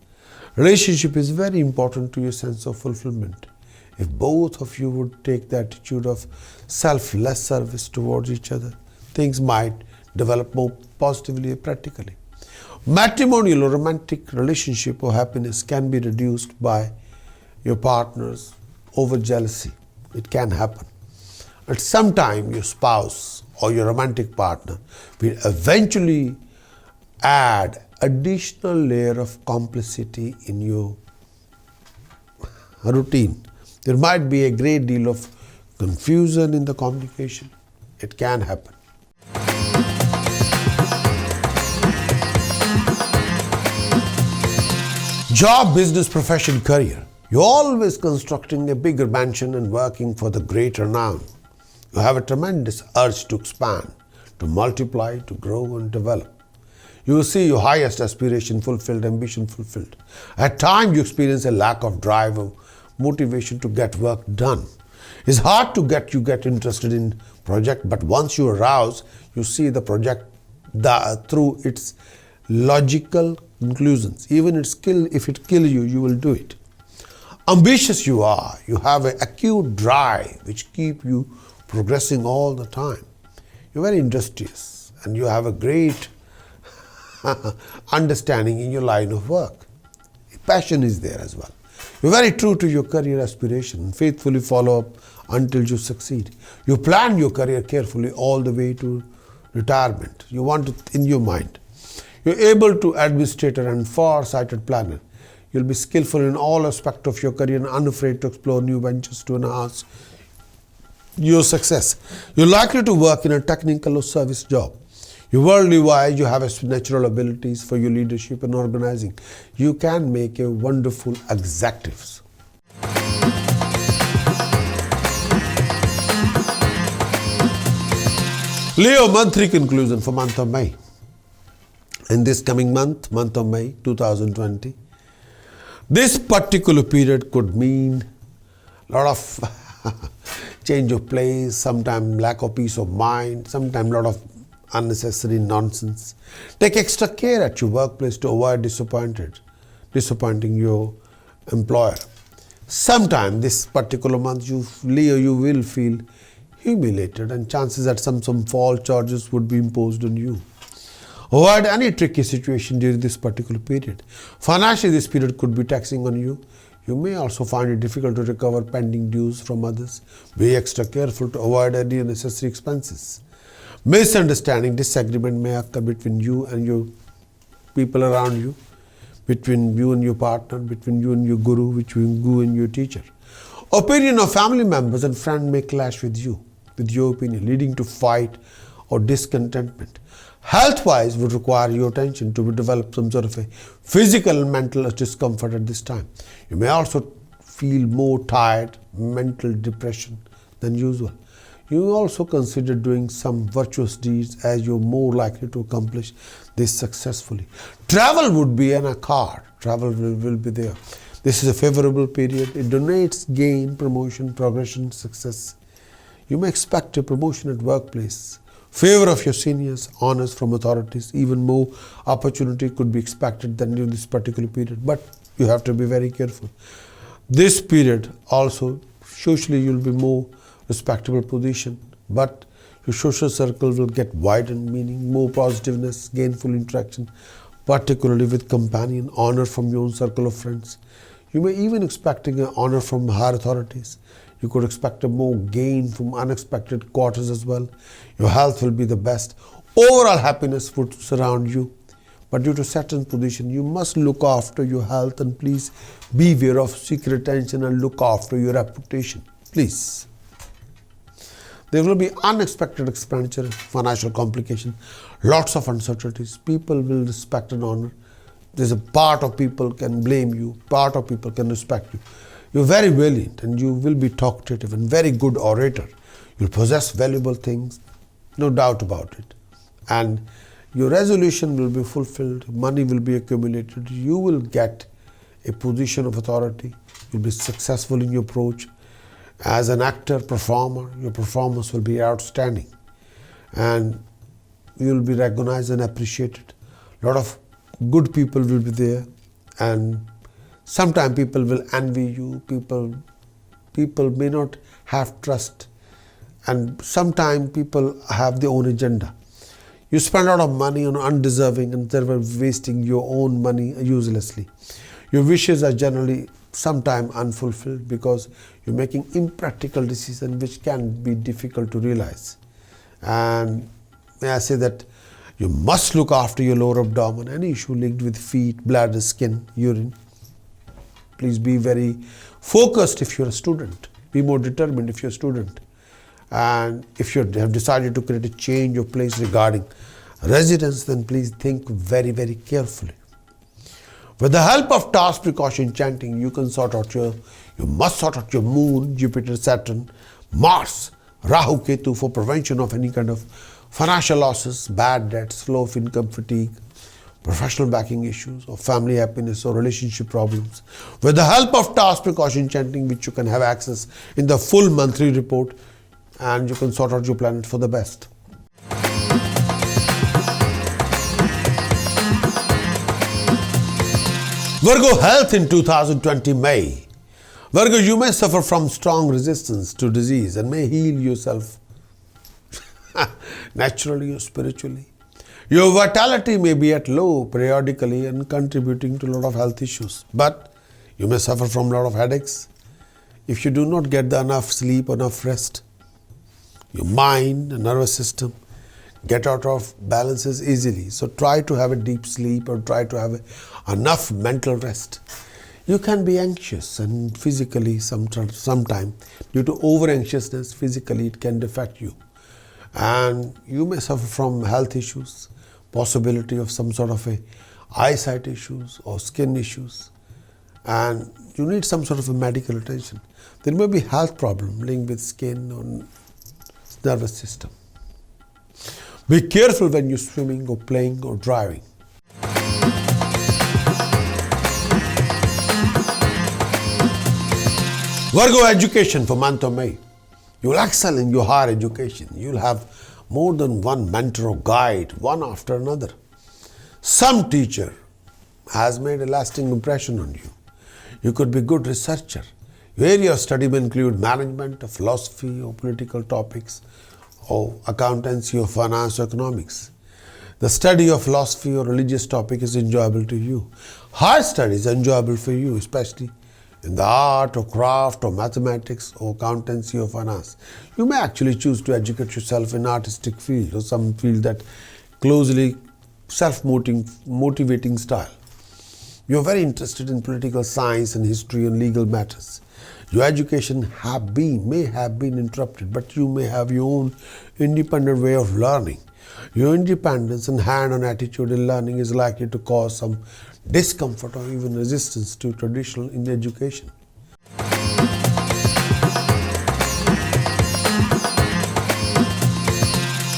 Relationship is very important to your sense of fulfillment. If both of you would take the attitude of selfless service towards each other, things might develop more positively and practically. Matrimonial or romantic relationship or happiness can be reduced by your partner's over jealousy. It can happen. At some time, your spouse or your romantic partner will eventually add additional layer of complicity in your routine. There might be a great deal of confusion in the communication. It can happen. Job, business, profession, career. You're always constructing a bigger mansion and working for the great renown. You have a tremendous urge to expand, to multiply, to grow and develop. You will see your highest aspiration fulfilled, ambition fulfilled. At times you experience a lack of drive or motivation to get work done. It's hard to get interested in project, but once you arouse, you see the project through its logical conclusions. Even if it kills you, you will do it. Ambitious you are. You have an acute drive which keep you progressing all the time. You're very industrious and you have a great understanding in your line of work. Passion is there as well. You're very true to your career aspiration and faithfully follow up until you succeed. You plan your career carefully all the way to retirement. You want it in your mind. You're able to administrator and far-sighted planner. You'll be skillful in all aspects of your career and unafraid to explore new ventures to enhance your success. You're likely to work in a technical or service job. You're worldly wise, you have natural abilities for your leadership and organizing. You can make a wonderful executives. Leo monthly conclusion for month of May. In this coming month of May 2020, this particular period could mean a lot of change of place, sometimes lack of peace of mind, sometimes a lot of unnecessary nonsense. Take extra care at your workplace to avoid disappointing your employer. Sometime this particular month, Leo, you will feel humiliated and chances that some false charges would be imposed on you. Avoid any tricky situation during this particular period. Financially, this period could be taxing on you. You may also find it difficult to recover pending dues from others. Be extra careful to avoid any unnecessary expenses. Misunderstanding, disagreement may occur between you and your people around you, between you and your partner, between you and your guru, between you and your teacher. Opinion of family members and friends may clash with your opinion, leading to fight or discontentment. Health-wise would require your attention to develop some sort of a physical and mental discomfort at this time. You may also feel more tired, mental depression than usual. You also consider doing some virtuous deeds as you're more likely to accomplish this successfully. Travel would be in a card. Travel will be there. This is a favorable period. It donates gain, promotion, progression, success. You may expect a promotion at workplace. Favor of your seniors, honors from authorities, even more opportunity could be expected than during this particular period. But you have to be very careful. This period also, socially you'll be more respectable position, but your social circle will get widened, meaning more positiveness, gainful interaction, particularly with companion, honor from your own circle of friends. You may even expecting an honor from higher authorities. You could expect a more gain from unexpected quarters as well. Your health will be the best. Overall happiness would surround you. But due to certain position, you must look after your health and please beware of secret attention and look after your reputation. Please. There will be unexpected expenditure, financial complication, lots of uncertainties. People will respect and honor. There's a part of people can blame you, part of people can respect you. You're very valiant and you will be talkative and very good orator. You'll possess valuable things, no doubt about it. And your resolution will be fulfilled, money will be accumulated, you will get a position of authority, you'll be successful in your approach. As an actor, performer, your performance will be outstanding. And you'll be recognized and appreciated. A lot of good people will be there and sometimes people will envy you, people may not have trust, and sometimes people have their own agenda. You spend a lot of money on undeserving and thereby wasting your own money uselessly. Your wishes are generally sometimes unfulfilled because you're making impractical decisions which can be difficult to realize. And may I say that you must look after your lower abdomen, any issue linked with feet, bladder, skin, urine. Please be very focused if you're a student. Be more determined if you're a student. And if you have decided to create a change of place regarding residence, then please think very, very carefully. With the help of task precaution chanting, you must sort out your moon, Jupiter, Saturn, Mars, Rahu, Ketu for prevention of any kind of financial losses, bad debts, flow of income, fatigue, professional backing issues, or family happiness or relationship problems. With the help of task precaution chanting, which you can have access in the full monthly report, and you can sort out your planet for the best. Virgo health in 2020 May. Virgo, you may suffer from strong resistance to disease and may heal yourself naturally or spiritually. Your vitality may be at low periodically and contributing to a lot of health issues. But you may suffer from a lot of headaches if you do not get the enough sleep, enough rest. Your mind and nervous system get out of balances easily. So try to have a deep sleep or try to have enough mental rest. You can be anxious and physically sometime due to over-anxiousness, physically it can affect you. And you may suffer from health issues, possibility of some sort of eyesight issues or skin issues, and you need some sort of a medical attention. There may be health problem linked with skin or nervous system. Be careful when you're swimming or playing or driving. Virgo education for month of May. You will excel in your higher education. You will have more than one mentor or guide, one after another. Some teacher has made a lasting impression on you. You could be a good researcher. Your area of study may include management, philosophy, or political topics, or accountancy, or finance, or economics. The study of philosophy or religious topic is enjoyable to you. Higher study is enjoyable for you, especially in the art or craft or mathematics or accountancy or finance. You may actually choose to educate yourself in artistic field or some field that closely self-motivating style. You are very interested in political science and history and legal matters. Your education may have been interrupted, but you may have your own independent way of learning. Your independence and hand-on attitude in learning is likely to cause some discomfort or even resistance to traditional in education.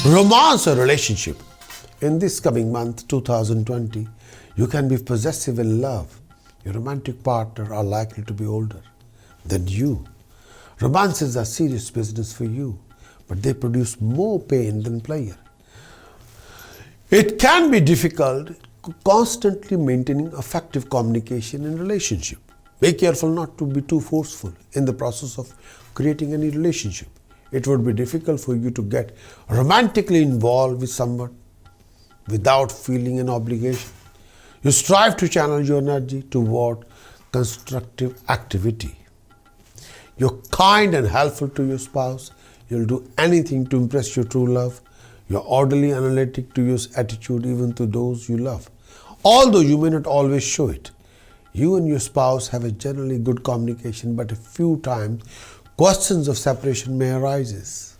Romance or relationship. In this coming month, 2020, you can be possessive in love. Your romantic partner are likely to be older than you. Romances are serious business for you, but they produce more pain than pleasure. It can be difficult constantly maintaining effective communication in relationship. Be careful not to be too forceful in the process of creating any relationship. It would be difficult for you to get romantically involved with someone without feeling an obligation. You strive to channel your energy toward constructive activity. You're kind and helpful to your spouse. You'll do anything to impress your true love. You're orderly, analytic to your attitude even to those you love. Although you may not always show it, you and your spouse have a generally good communication, but a few times questions of separation may arise.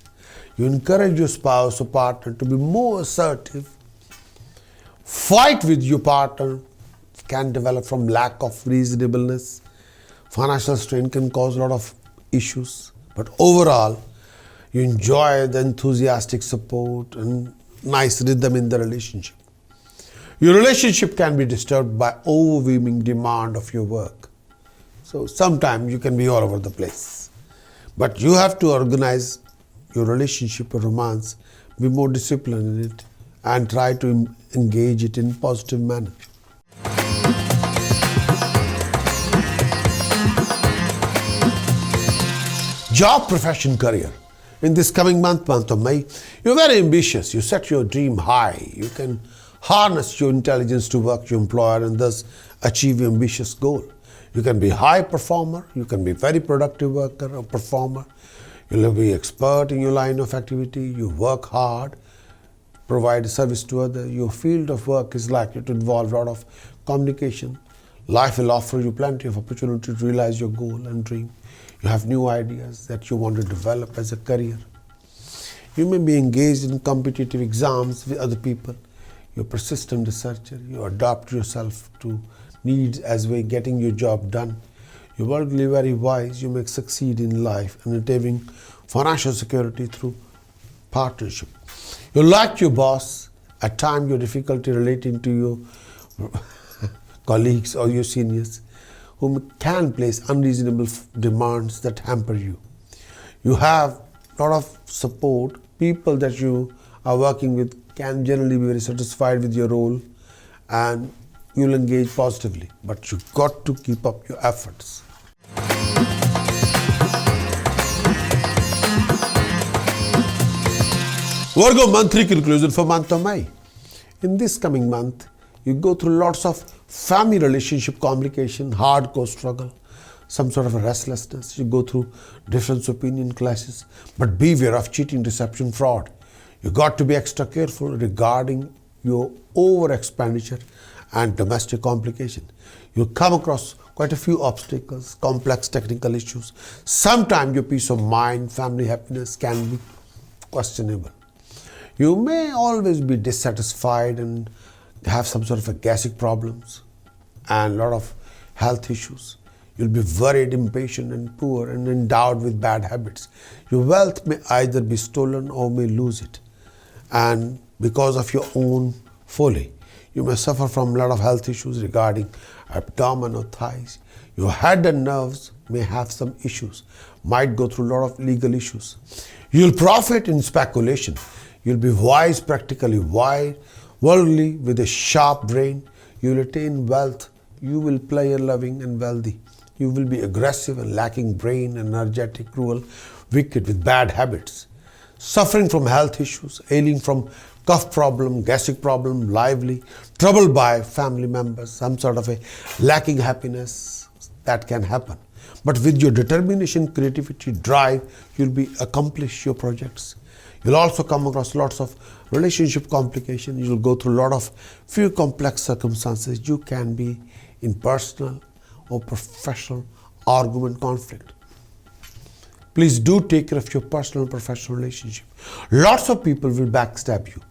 You encourage your spouse or partner to be more assertive. Fight with your partner can develop from lack of reasonableness. Financial strain can cause a lot of issues, but overall, you enjoy the enthusiastic support and nice rhythm in the relationship. Your relationship can be disturbed by overwhelming demand of your work. So sometimes you can be all over the place. But you have to organize your relationship or romance, be more disciplined in it, and try to engage it in a positive manner. Job, profession, career. In this coming month of May, you're very ambitious. You set your dream high. You can harness your intelligence to work your employer and thus achieve your ambitious goal. You can be a high performer. You can be a very productive worker or performer. You'll be expert in your line of activity. You work hard, provide service to others. Your field of work is likely to involve a lot of communication. Life will offer you plenty of opportunity to realize your goal and dream. You have new ideas that you want to develop as a career. You may be engaged in competitive exams with other people. You're a persistent researcher. You adapt yourself to needs as way getting your job done. You're worldly very wise. You may succeed in life and achieving financial security through partnership. You like your boss. At times, your difficulty relating to your colleagues or your seniors who can place unreasonable demands that hamper you. You have a lot of support. People that you are working with can generally be very satisfied with your role and you'll engage positively. But you've got to keep up your efforts. Virgo monthly conclusion for month of May. In this coming month, you go through lots of family relationship complication, hardcore struggle, some sort of a restlessness. You go through difference opinion clashes, but beware of cheating, deception, fraud. You got to be extra careful regarding your over expenditure and domestic complication. You'll come across quite a few obstacles, complex technical issues. Sometimes your peace of mind, family happiness can be questionable. You may always be dissatisfied and have some sort of a gastric problems and a lot of health issues. You'll be worried, impatient and poor and endowed with bad habits. Your wealth may either be stolen or may lose it. And because of your own folly, you may suffer from a lot of health issues regarding abdomen or thighs. Your head and nerves may have some issues, might go through a lot of legal issues. You'll profit in speculation. You'll be wise, practically wise, worldly, with a sharp brain. You'll attain wealth. You will play loving and wealthy. You will be aggressive and lacking brain, energetic, cruel, wicked, with bad habits. Suffering from health issues, ailing from cough problem, gastric problem, lively, troubled by family members, some sort of a lacking happiness that can happen. But with your determination, creativity, drive, you'll accomplish your projects. You'll also come across lots of relationship complications. You'll go through a lot of few complex circumstances. You can be in personal or professional argument, conflict. Please do take care of your personal and professional relationship. Lots of people will backstab you.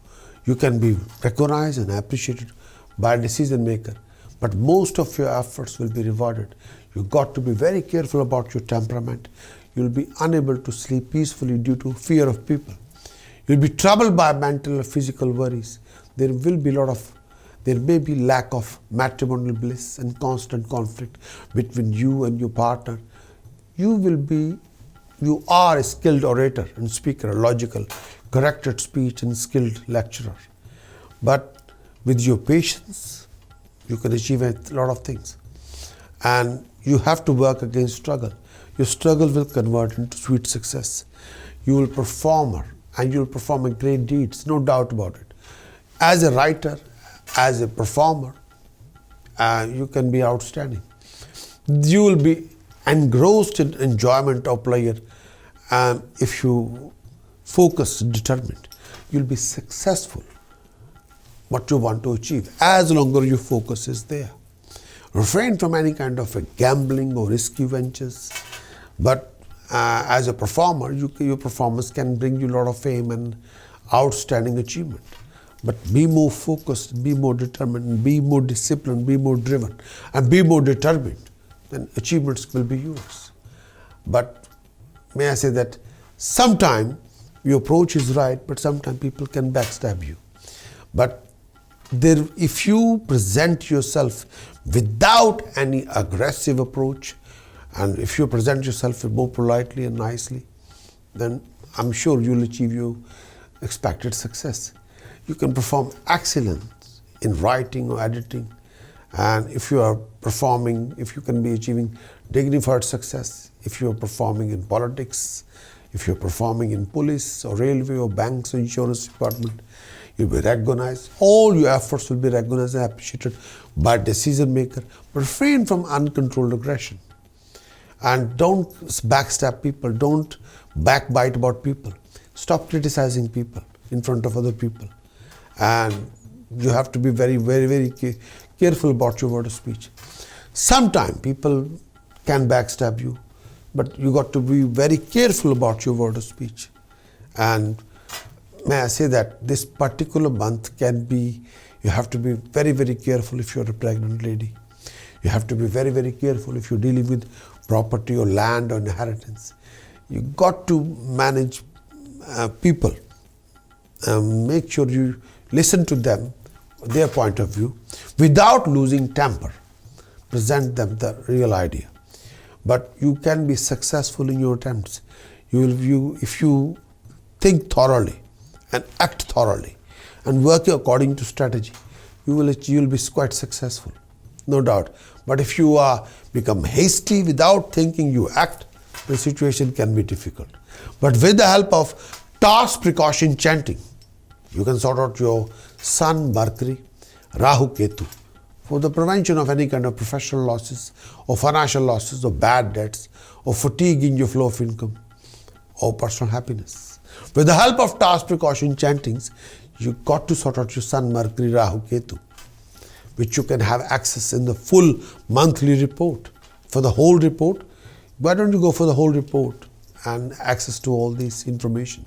You can be recognized and appreciated by a decision maker, but most of your efforts will be rewarded. You've got to be very careful about your temperament. You'll be unable to sleep peacefully due to fear of people. You'll be troubled by mental or physical worries. There may be lack of matrimonial bliss and constant conflict between you and your partner. You are a skilled orator and speaker, a logical, corrected speech and skilled lecturer. But with your patience, you can achieve a lot of things. And you have to work against struggle. Your struggle will convert into sweet success. You will perform and you will perform great deeds, no doubt about it. As a writer, as a performer, you can be outstanding. You will be engrossed in enjoyment of pleasure, and if you focus, determined, you'll be successful what you want to achieve, as long as your focus is there. Refrain from any kind of a gambling or risky ventures, but as a performer, your performance can bring you a lot of fame and outstanding achievement. But be more focused, be more determined, be more disciplined, be more driven, and be more determined, then achievements will be yours. But may I say that sometimes your approach is right, but sometimes people can backstab you. But if you present yourself without any aggressive approach, and if you present yourself more politely and nicely, then I'm sure you'll achieve your expected success. You can perform excellence in writing or editing, and if you are performing, if you can be achieving dignified success, if you are performing in politics, if you're performing in police or railway or banks or insurance department, you'll be recognized. All your efforts will be recognized and appreciated by decision maker. But refrain from uncontrolled aggression. And don't backstab people. Don't backbite about people. Stop criticizing people in front of other people. And you have to be very, very, very careful about your word of speech. Sometimes people can backstab you, but you got to be very careful about your word of speech. And may I say that this particular month you have to be very, very careful if you're a pregnant lady. You have to be very, very careful if you're dealing with property or land or inheritance. You got to manage people. Make sure you listen to them their point of view without losing temper. Present them the real idea. But you can be successful in your attempts. If you think thoroughly and act thoroughly and work according to strategy, you will be quite successful, no doubt. But if you become hasty without thinking, you act, the situation can be difficult. But with the help of task precaution chanting, you can sort out your Sun, Mercury, Rahu, Ketu for the prevention of any kind of professional losses or financial losses or bad debts or fatigue in your flow of income or personal happiness. With the help of task precaution chantings, you got to sort out your Sun, Mercury, Rahu, Ketu, which you can have access in the full monthly report. For the whole report, why don't you go for the whole report and access to all this information?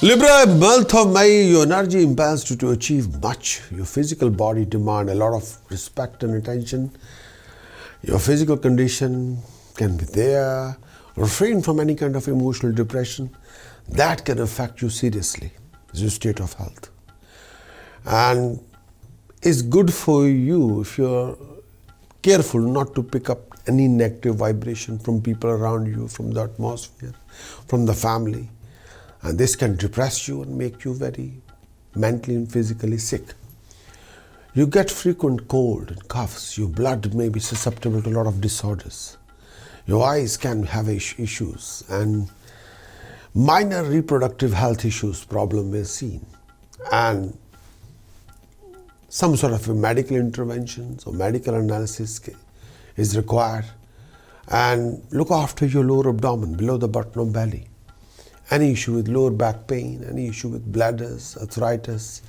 Libra, month of May, your energy impels you to achieve much. Your physical body demand a lot of respect and attention. Your physical condition can be there. Refrain from any kind of emotional depression. That can affect you seriously, your state of health. And it's good for you if you're careful not to pick up any negative vibration from people around you, from the atmosphere, from the family. And this can depress you and make you very mentally and physically sick. You get frequent cold and coughs. Your blood may be susceptible to a lot of disorders. Your eyes can have issues, and minor reproductive health issues problem is seen. And some sort of a medical interventions or medical analysis is required. And look after your lower abdomen, below the button of belly. Any issue with lower back pain, any issue with bladders, arthritis,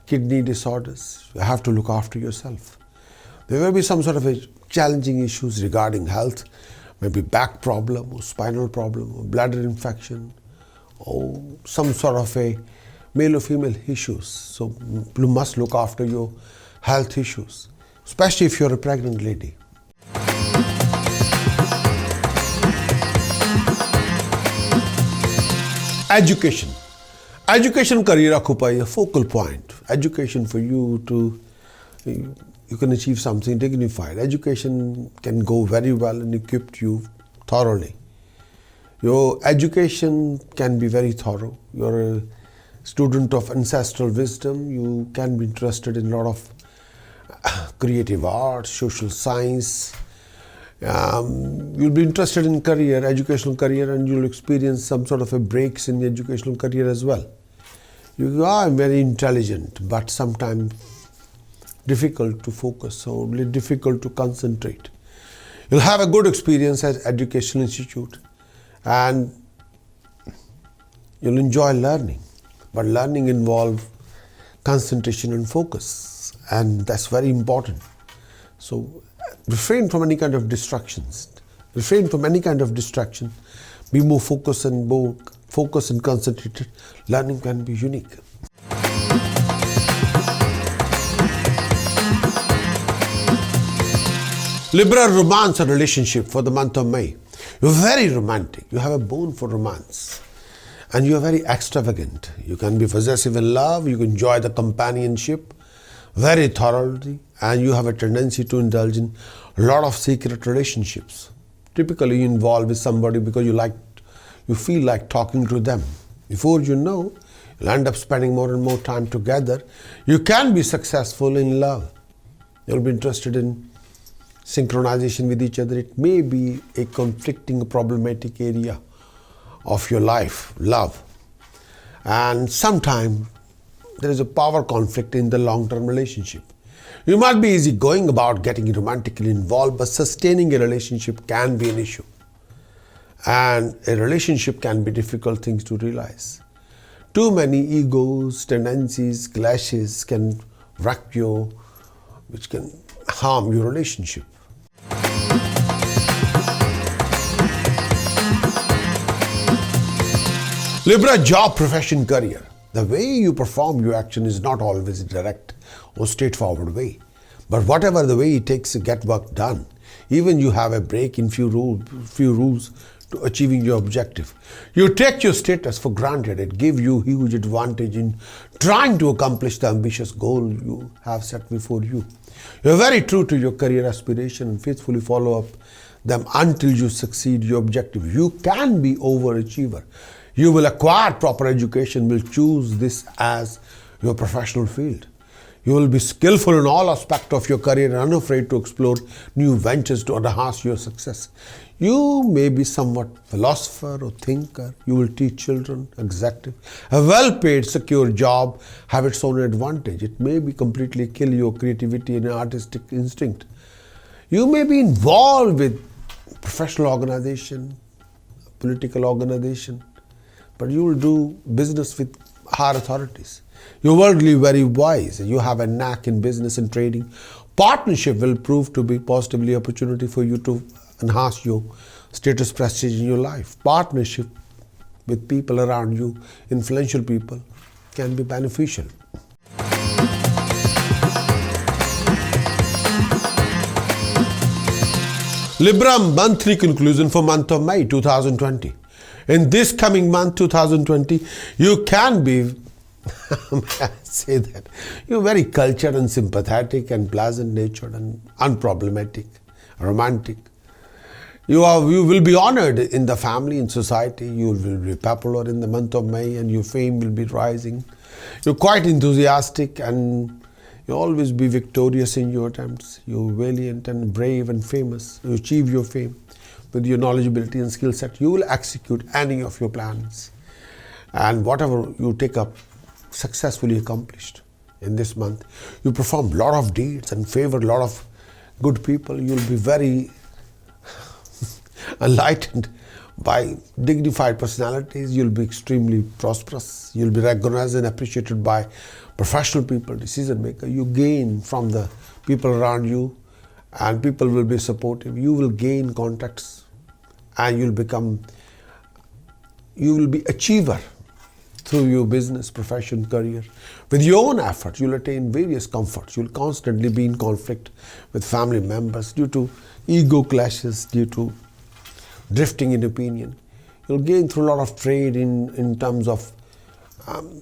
kidney disorders, you have to look after yourself. There will be some sort of a challenging issues regarding health, maybe back problem or spinal problem or bladder infection or some sort of a male or female issues. So you must look after your health issues, especially if you're a pregnant lady. Education. Education career occupy a focal point. Education for you you can achieve something dignified. Education can go very well and equip you thoroughly. Your education can be very thorough. You're a student of ancestral wisdom. You can be interested in a lot of creative arts, social science. You'll be interested in career, educational career, and you'll experience some sort of a breaks in the educational career as well. You are very intelligent, but sometimes difficult to focus or difficult to concentrate. You'll have a good experience at educational institute and you'll enjoy learning, but learning involves concentration and focus, and that's very important. So refrain from any kind of distractions. Refrain from any kind of distraction. Be more focused and concentrated. Learning can be unique. Libra, romance and relationship for the month of May. You're very romantic. You have a bone for romance. And you're very extravagant. You can be possessive in love. You can enjoy the companionship very thoroughly. And you have a tendency to indulge in a lot of secret relationships. Typically you involve with somebody because you feel like talking to them. Before you know, you'll end up spending more and more time together. You can be successful in love. You'll be interested in synchronization with each other. It may be a conflicting, problematic area of your life, love. And sometimes there is a power conflict in the long-term relationship. You might be easygoing about getting romantically involved, but sustaining a relationship can be an issue. And a relationship can be difficult things to realize. Too many egos, tendencies, clashes can which can harm your relationship. Libra, job, profession, career. The way you perform your action is not always direct or straightforward way. But whatever the way it takes to get work done, even you have a break in few rules to achieving your objective. You take your status for granted. It gives you huge advantage in trying to accomplish the ambitious goal you have set before you. You're very true to your career aspiration and faithfully follow up them until you succeed your objective. You can be overachiever. You will acquire proper education, will choose this as your professional field. You will be skillful in all aspects of your career and unafraid to explore new ventures to enhance your success. You may be somewhat philosopher or thinker. You will teach children, executive. A well-paid, secure job have its own advantage. It may be completely kill your creativity and artistic instinct. You may be involved with professional organization, political organization, but you will do business with higher authorities. You're worldly very wise. You have a knack in business and trading. Partnership will prove to be positively opportunity for you to enhance your status, prestige in your life. Partnership with people around you, influential people, can be beneficial. Libra monthly conclusion for month of May 2020. In this coming month 2020, you can be may I say that you're very cultured and sympathetic and pleasant natured and unproblematic, romantic. You will be honored in the family, in society. You will be popular in the month of May and your fame will be rising. You're quite enthusiastic and you always be victorious in your attempts. You're valiant and brave and famous. You achieve your fame with your knowledgeability and skill set. You will execute any of your plans and whatever you take up successfully accomplished in this month. You perform a lot of deeds and favor a lot of good people. You'll be very enlightened by dignified personalities. You'll be extremely prosperous. You'll be recognized and appreciated by professional people, decision maker. You gain from the people around you and people will be supportive. You will gain contacts and you will be achiever through your business, profession, career. With your own efforts, you'll attain various comforts. You'll constantly be in conflict with family members due to ego clashes, due to drifting in opinion. You'll gain through a lot of trade in terms of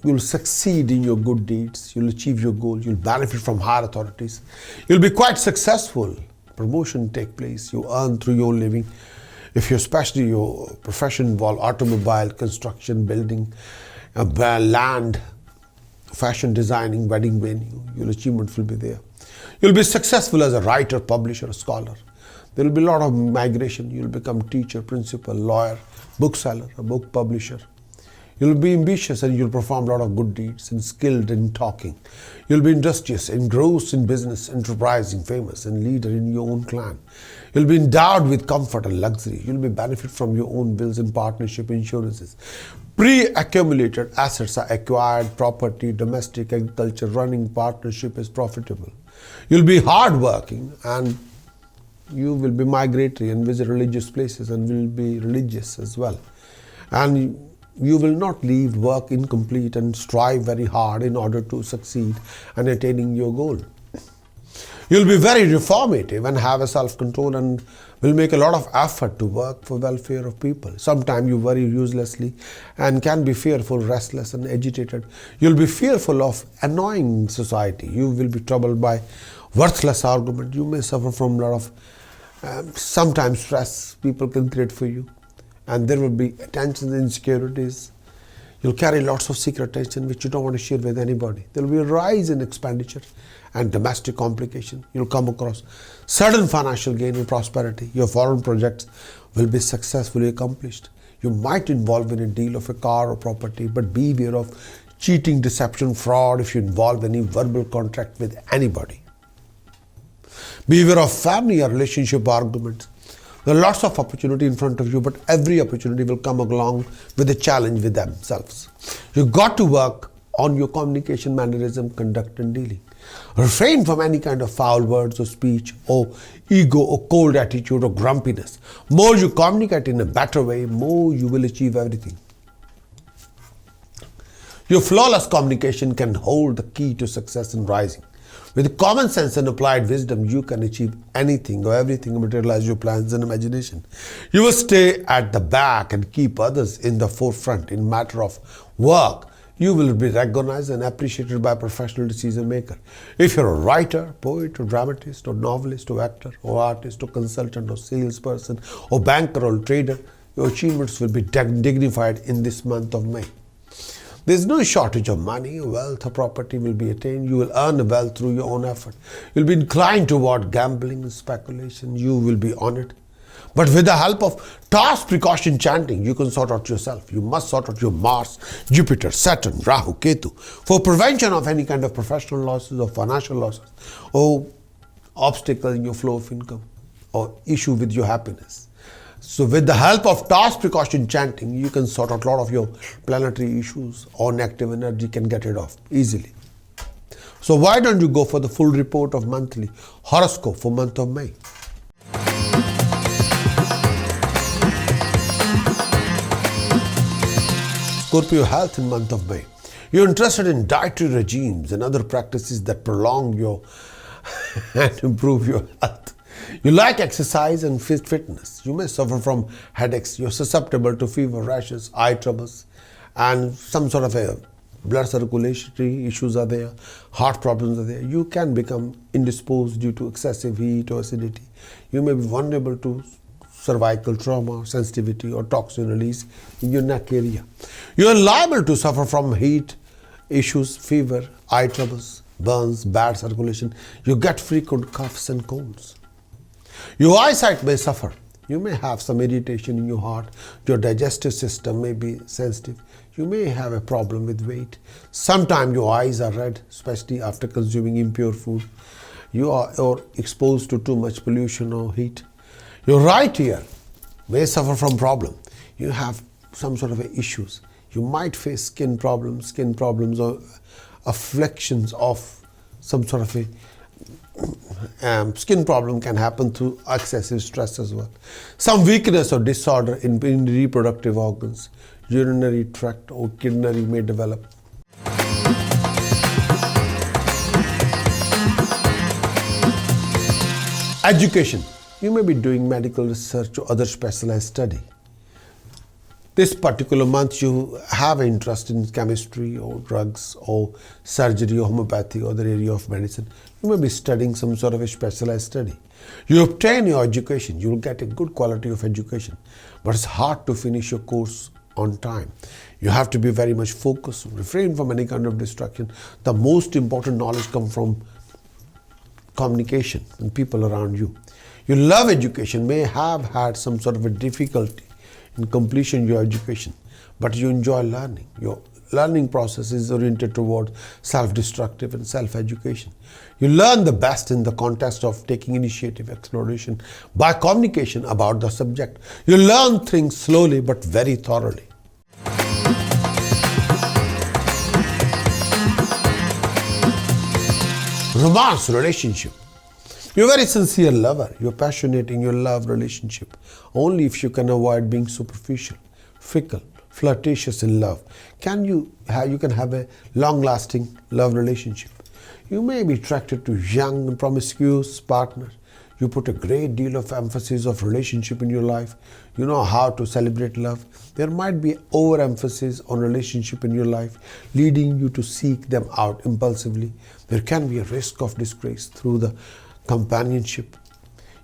you'll succeed in your good deeds. You'll achieve your goal. You'll benefit from higher authorities. You'll be quite successful. Promotion take place. You earn through your living. If especially your profession involve automobile, construction, building, land, fashion designing, wedding venue, your achievement will be there. You'll be successful as a writer, publisher, scholar. There will be a lot of migration. You'll become teacher, principal, lawyer, bookseller, a book publisher. You'll be ambitious and you'll perform a lot of good deeds and skilled in talking. You'll be industrious, engrossed in business, enterprising, famous, and leader in your own clan. You'll be endowed with comfort and luxury. You'll be benefit from your own wills and partnership insurances. Pre-accumulated assets are acquired, property, domestic agriculture, running partnership is profitable. You'll be hardworking and you will be migratory and visit religious places and will be religious as well. And you will not leave work incomplete and strive very hard in order to succeed in attaining your goal. You'll be very reformative and have a self-control and will make a lot of effort to work for welfare of people. Sometimes you worry uselessly and can be fearful, restless and agitated. You'll be fearful of annoying society. You will be troubled by worthless argument. You may suffer from a lot of sometimes stress people can create for you. And there will be tensions and insecurities. You'll carry lots of secret tension which you don't want to share with anybody. There will be a rise in expenditure and domestic complication. You'll come across sudden financial gain and prosperity. Your foreign projects will be successfully accomplished. You might involve in a deal of a car or property, but be aware of cheating, deception, fraud if you involve any verbal contract with anybody. Be aware of family or relationship arguments. There are lots of opportunity in front of you, but every opportunity will come along with a challenge with themselves. You've got to work on your communication mannerism, conduct and dealing. Refrain from any kind of foul words or speech or ego or cold attitude or grumpiness. More you communicate in a better way, more you will achieve everything. Your flawless communication can hold the key to success and rising. With common sense and applied wisdom, you can achieve anything or everything and materialize your plans and imagination. You will stay at the back and keep others in the forefront. In matter of work, you will be recognized and appreciated by a professional decision maker. If you're a writer, poet, or dramatist, or novelist, or actor, or artist, or consultant, or salesperson, or banker, or trader, your achievements will be dignified in this month of May. There's no shortage of money, wealth, or property will be attained. You will earn wealth through your own effort. You'll be inclined toward gambling and speculation. You will be honored. But with the help of task precaution chanting, you can sort out yourself. You must sort out your Mars, Jupiter, Saturn, Rahu, Ketu for prevention of any kind of professional losses or financial losses or obstacle in your flow of income or issue with your happiness. So with the help of task precaution chanting, you can sort out a lot of your planetary issues or negative energy can get rid of easily. So why don't you go for the full report of monthly horoscope for month of May? Scorpio health in month of May. You're interested in dietary regimes and other practices that prolong your and improve your health. You like exercise and fitness. You may suffer from headaches. You're susceptible to fever, rashes, eye troubles, and some sort of a blood circulatory issues are there, heart problems are there. You can become indisposed due to excessive heat or acidity. You may be vulnerable to cervical trauma, sensitivity, or toxin release in your neck area. You are liable to suffer from heat issues, fever, eye troubles, burns, bad circulation. You get frequent coughs and colds. Your eyesight may suffer. You may have some irritation in your heart. Your digestive system may be sensitive. You may have a problem with weight. Sometimes your eyes are red, especially after consuming impure food. You are exposed to too much pollution or heat. Your right ear may suffer from problem. You have some sort of issues. You might face skin problems or afflictions of some sort of a skin problem can happen through excessive stress as well. Some weakness or disorder in reproductive organs, urinary tract or kidney may develop. Education. You may be doing medical research or other specialized study. This particular month you have an interest in chemistry or drugs or surgery or homeopathy or other area of medicine. You may be studying some sort of a specialized study. You obtain your education, you will get a good quality of education, but it's hard to finish your course on time. You have to be very much focused, refrain from any kind of distraction. The most important knowledge comes from communication and people around you. You love education, may have had some sort of a difficulty in completion your education, but you enjoy learning. Your learning process is oriented toward self-destructive and self-education. You learn the best in the context of taking initiative, exploration, by communication about the subject. You learn things slowly but very thoroughly. Romance relationship. You're a very sincere lover. You're passionate in your love relationship only if you can avoid being superficial, fickle, flirtatious in love. You can have a long-lasting love relationship. You may be attracted to young and promiscuous partner. You put a great deal of emphasis of relationship in your life. You know how to celebrate love. There might be overemphasis on relationship in your life, leading you to seek them out impulsively. There can be a risk of disgrace through the companionship.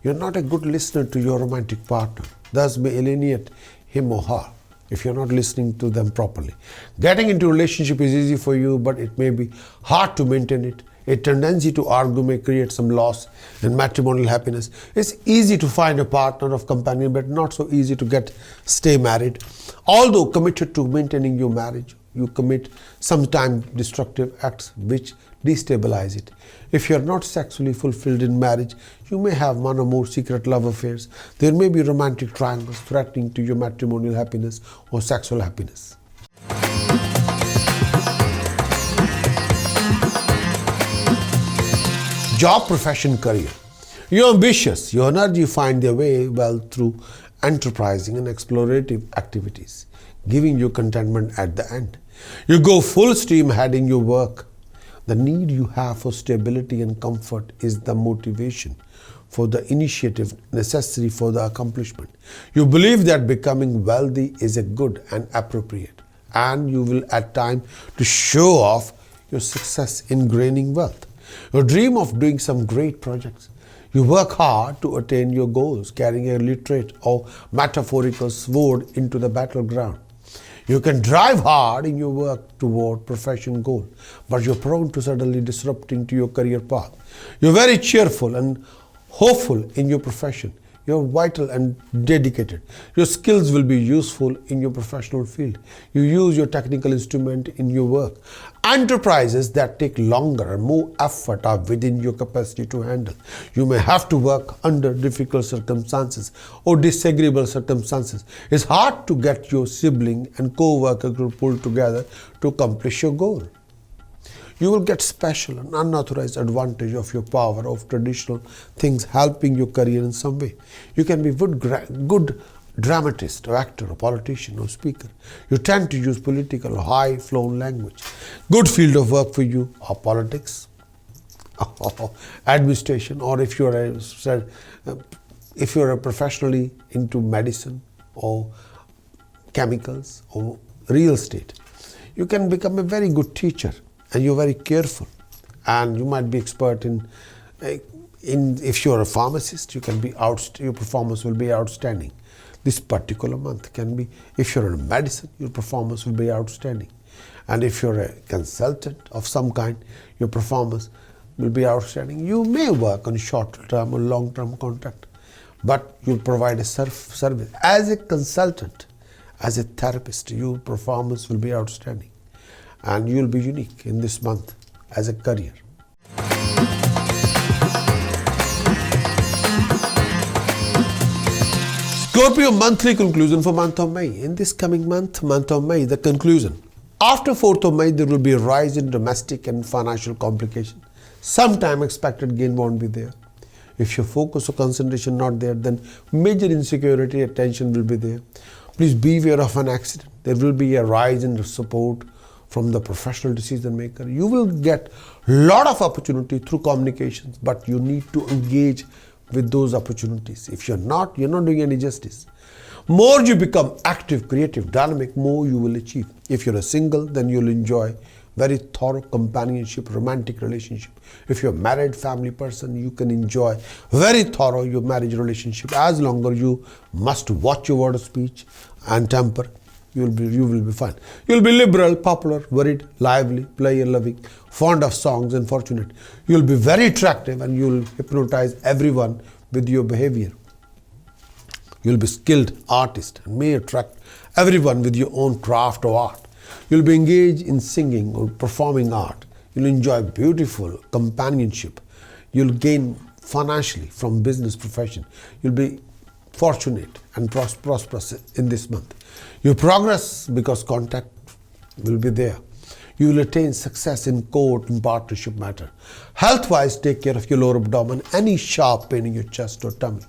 You're not a good listener to your romantic partner, thus may alienate him or her if you're not listening to them properly. Getting into a relationship is easy for you, but it may be hard to maintain it. A tendency to argue may create some loss in matrimonial happiness. It's easy to find a partner of companion, but not so easy to stay married. Although committed to maintaining your marriage, you commit sometimes destructive acts which destabilize it. If you are not sexually fulfilled in marriage, you may have one or more secret love affairs. There may be romantic triangles threatening to your matrimonial happiness or sexual happiness. Job, profession, career. You're ambitious. Your energy find their way well through enterprising and explorative activities, giving you contentment at the end. You go full steam ahead in your work. The need you have for stability and comfort is the motivation for the initiative necessary for the accomplishment. You believe that becoming wealthy is a good and appropriate, and you will at times to show off your success in gaining wealth. You dream of doing some great projects. You work hard to attain your goals, carrying a literate or metaphorical sword into the battleground. You can drive hard in your work toward profession goal, but you're prone to suddenly disrupting to your career path. You're very cheerful and hopeful in your profession. You're vital and dedicated. Your skills will be useful in your professional field. You use your technical instrument in your work. Enterprises that take longer and more effort are within your capacity to handle. You may have to work under difficult circumstances or disagreeable circumstances. It's hard to get your sibling and co-worker to pull together to accomplish your goal. You will get special and unauthorized advantage of your power of traditional things helping your career in some way. You can be good dramatist or actor or politician or speaker. You tend to use political or high-flown language. Good field of work for you are politics, administration, or if you are professionally into medicine or chemicals or real estate. You can become a very good teacher. And you're very careful, and you might be expert in if you're a pharmacist, your performance will be outstanding. This particular month can be, if you're in medicine, your performance will be outstanding. And if you're a consultant of some kind, your performance will be outstanding. You may work on short-term or long-term contract, but you'll provide a service. As a consultant, as a therapist, your performance will be outstanding. And you'll be unique in this month as a career. Scorpio monthly conclusion for month of May. In this coming month of May, the conclusion. After 4th of May, there will be a rise in domestic and financial complication. Sometime expected gain won't be there. If your focus or concentration not there, then major insecurity and tension will be there. Please beware of an accident. There will be a rise in support from the professional decision maker. You will get a lot of opportunity through communications, but you need to engage with those opportunities. If you're not doing any justice. More you become active, creative, dynamic, more you will achieve. If you're a single, then you'll enjoy very thorough companionship, romantic relationship. If you're a married family person, you can enjoy very thorough your marriage relationship. As long as you must watch your word of speech and temper, you will be fine. You'll be liberal, popular, worried, lively, player-loving, fond of songs and fortunate. You'll be very attractive and you'll hypnotize everyone with your behavior. You'll be skilled artist and may attract everyone with your own craft or art. You'll be engaged in singing or performing art. You'll enjoy beautiful companionship. You'll gain financially from business profession. You'll be fortunate and prosperous in this month. You progress because contact will be there. You will attain success in court and partnership matter. Health-wise, take care of your lower abdomen, any sharp pain in your chest or tummy.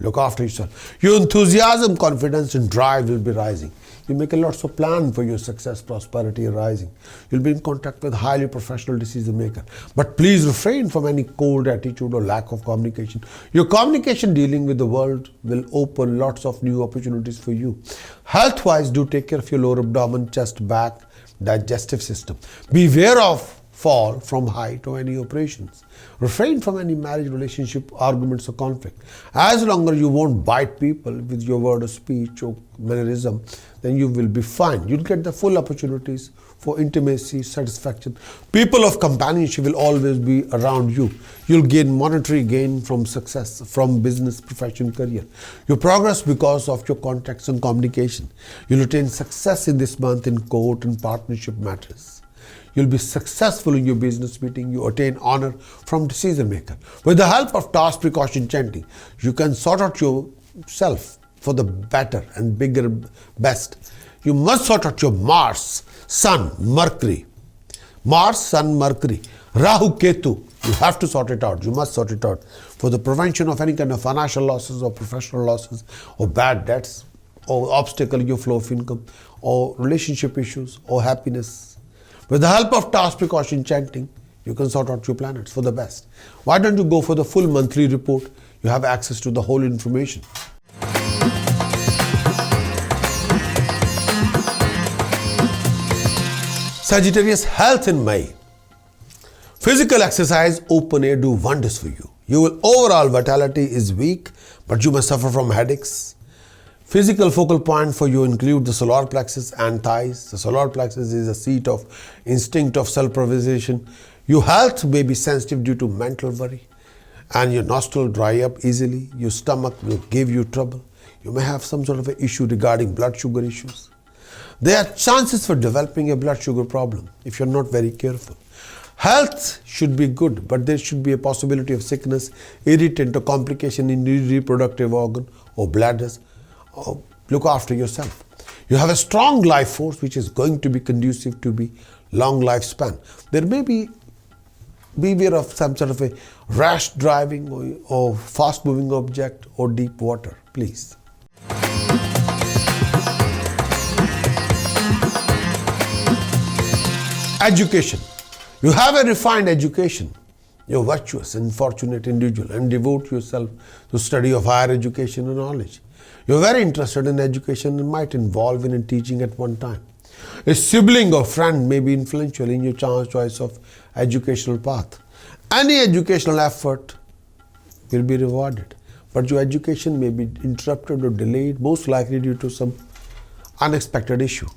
Look after yourself. Your enthusiasm, confidence and drive will be rising. You make a lot of plan for your success, prosperity and rising. You'll be in contact with highly professional decision maker. But please refrain from any cold attitude or lack of communication. Your communication dealing with the world will open lots of new opportunities for you. Health-wise, do take care of your lower abdomen, chest, back, digestive system. Beware of fall from height or any operations. Refrain from any marriage, relationship, arguments or conflict. As long as you won't bite people with your word of speech or mannerism, then you will be fine. You'll get the full opportunities for intimacy, satisfaction. People of companionship will always be around you. You'll gain monetary gain from success, from business, profession, career. You progress because of your contacts and communication. You'll attain success in this month in court and partnership matters. You'll be successful in your business meeting. You attain honor from decision maker. With the help of task precaution chanting, you can sort out yourself for the better and bigger best. You must sort out your Mars, Sun, Mercury. Mars, Sun, Mercury, Rahu, Ketu. You have to sort it out. You must sort it out for the prevention of any kind of financial losses or professional losses or bad debts or obstacle in your flow of income or relationship issues or happiness. With the help of task precaution chanting, You can sort out your planets for the best. Why don't you go for the full monthly report? You have access to the whole information. Sagittarius Health in May. Physical exercise, open air do wonders for you. Your overall vitality is weak, but you may suffer from headaches. Physical focal point for you include the solar plexus and thighs. The solar plexus is a seat of instinct of self-preservation. Your health may be sensitive due to mental worry, and your nostril dry up easily. Your stomach will give you trouble. You may have some sort of an issue regarding blood sugar issues. There are chances for developing a blood sugar problem if you're not very careful. Health should be good, but there should be a possibility of sickness, irritant or complication in the reproductive organ or bladders. Look after yourself. You have a strong life force which is going to be conducive to be long lifespan. There may be beware of some sort of a rash driving or fast moving object or deep water, please. Education. You have a refined education. You're a virtuous and fortunate individual and devote yourself to study of higher education and knowledge. You're very interested in education and might involve in teaching at one time. A sibling or friend may be influential in your choice of educational path. Any educational effort will be rewarded, but your education may be interrupted or delayed, most likely due to some unexpected issue.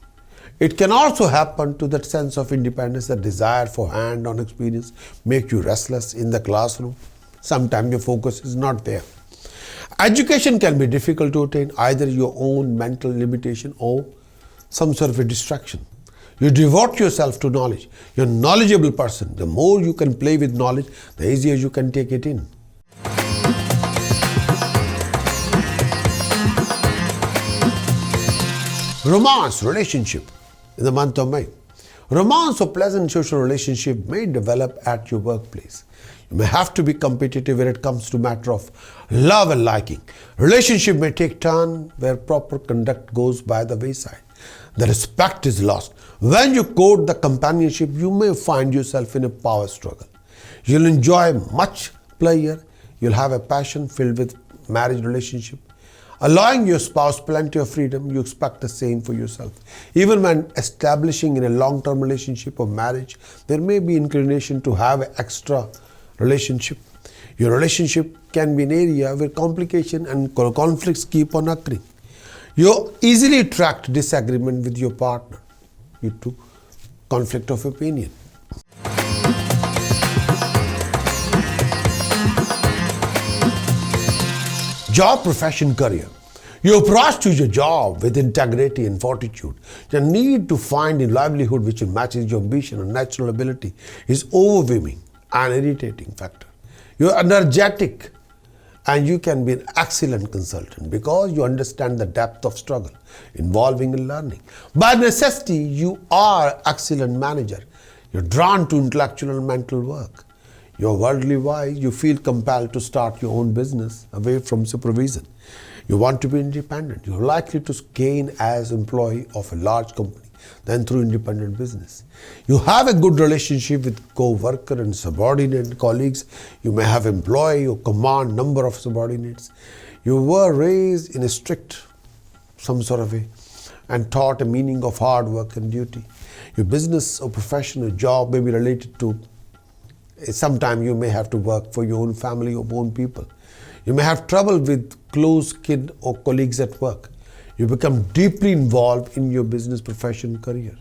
It can also happen to that sense of independence, that desire for hand-on experience make you restless in the classroom. Sometimes your focus is not there. Education can be difficult to attain, either your own mental limitation or some sort of a distraction. You devote yourself to knowledge. You're a knowledgeable person. The more you can play with knowledge, the easier you can take it in. Romance, relationship in the month of May. Romance or pleasant social relationship may develop at your workplace. You may have to be competitive when it comes to matter of love and liking. Relationship may take turn where proper conduct goes by the wayside. The respect is lost. When you court the companionship, you may find yourself in a power struggle. You'll enjoy much pleasure. You'll have a passion filled with marriage relationship. Allowing your spouse plenty of freedom, you expect the same for yourself. Even when establishing in a long-term relationship or marriage, there may be inclination to have an extra relationship. Your relationship can be an area where complication and conflicts keep on occurring. You easily attract disagreement with your partner due to conflict of opinion. Job, profession, career. You approach to your job with integrity and fortitude. The need to find a livelihood which matches your ambition and natural ability is overwhelming and irritating factor. You're energetic and you can be an excellent consultant because you understand the depth of struggle involving in learning. By necessity, you are an excellent manager. You're drawn to intellectual and mental work. You're worldly wise, you feel compelled to start your own business away from supervision. You want to be independent. You're likely to gain as employee of a large company than through independent business. You have a good relationship with co-worker and subordinate colleagues. You may have employee or command number of subordinates. You were raised in a strict some sort of way and taught a meaning of hard work and duty. Your business or profession or job may be related to sometime you may have to work for your own family or own people. You may have trouble with close kin or colleagues at work. You become deeply involved in your business, profession, career.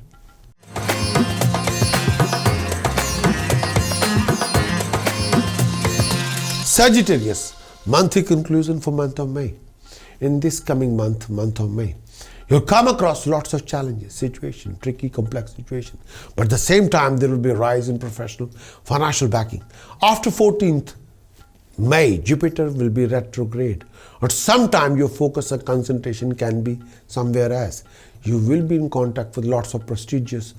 Sagittarius, monthly conclusion for month of May. In this coming month of May, you'll come across lots of challenges, situation, tricky, complex situation. But at the same time, there will be a rise in professional, financial backing. After 14th May, Jupiter will be retrograde. At some time, your focus and concentration can be somewhere else. You will be in contact with lots of prestigious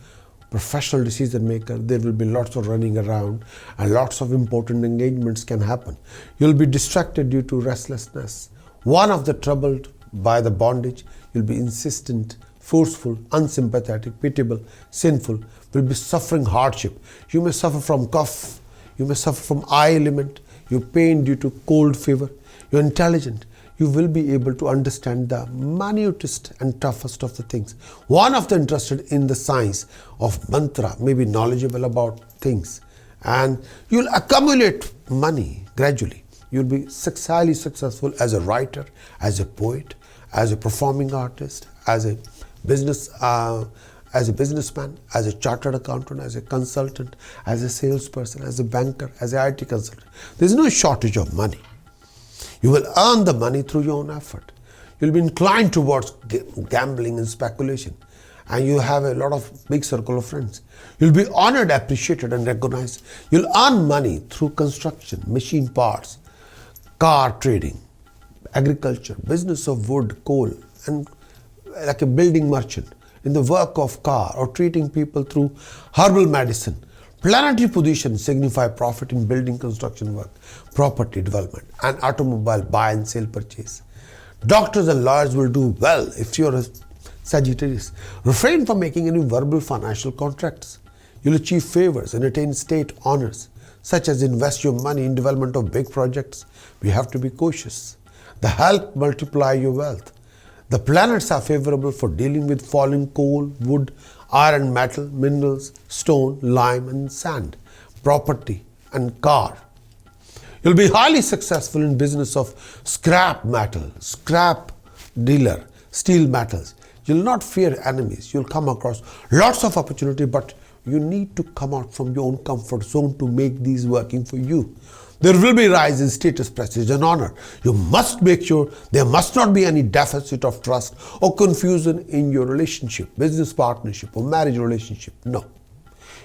professional decision maker. There will be lots of running around and lots of important engagements can happen. You'll be distracted due to restlessness. One of the troubled by the bondage, you'll be insistent forceful, unsympathetic, pitiable, sinful, will be suffering hardship. You may suffer from cough, you may suffer from eye ailment, you pain due to cold fever. You're intelligent. You will be able to understand the minutest and toughest of the things. One of the interested in the science of mantra may be knowledgeable about things, and you'll accumulate money gradually. You'll be highly successful as a writer, as a poet, as a performing artist, as a businessman, as a chartered accountant, as a consultant, as a salesperson, as a banker, as an IT consultant. There's no shortage of money. You will earn the money through your own effort. You'll be inclined towards gambling and speculation, and you have a lot of big circle of friends. You'll be honored, appreciated, and recognized. You'll earn money through construction, machine parts, car trading, agriculture, business of wood, coal, and like a building merchant, in the work of car or treating people through herbal medicine. Planetary positions signify profit in building construction work, property development, and automobile buy and sale purchase. Doctors and lawyers will do well if you're a Sagittarius. Refrain from making any verbal financial contracts. You'll achieve favors and attain state honors, such as invest your money in development of big projects. We have to be cautious. The help multiply your wealth. The planets are favorable for dealing with falling coal, wood, iron, metal, minerals, stone, lime, and sand, property, and car. You'll be highly successful in business of scrap metal, scrap dealer, steel metals. You'll not fear enemies. You'll come across lots of opportunity, but you need to come out from your own comfort zone to make these working for you. There will be rise in status, prestige, and honor. You must make sure there must not be any deficit of trust or confusion in your relationship, business partnership, or marriage relationship. No.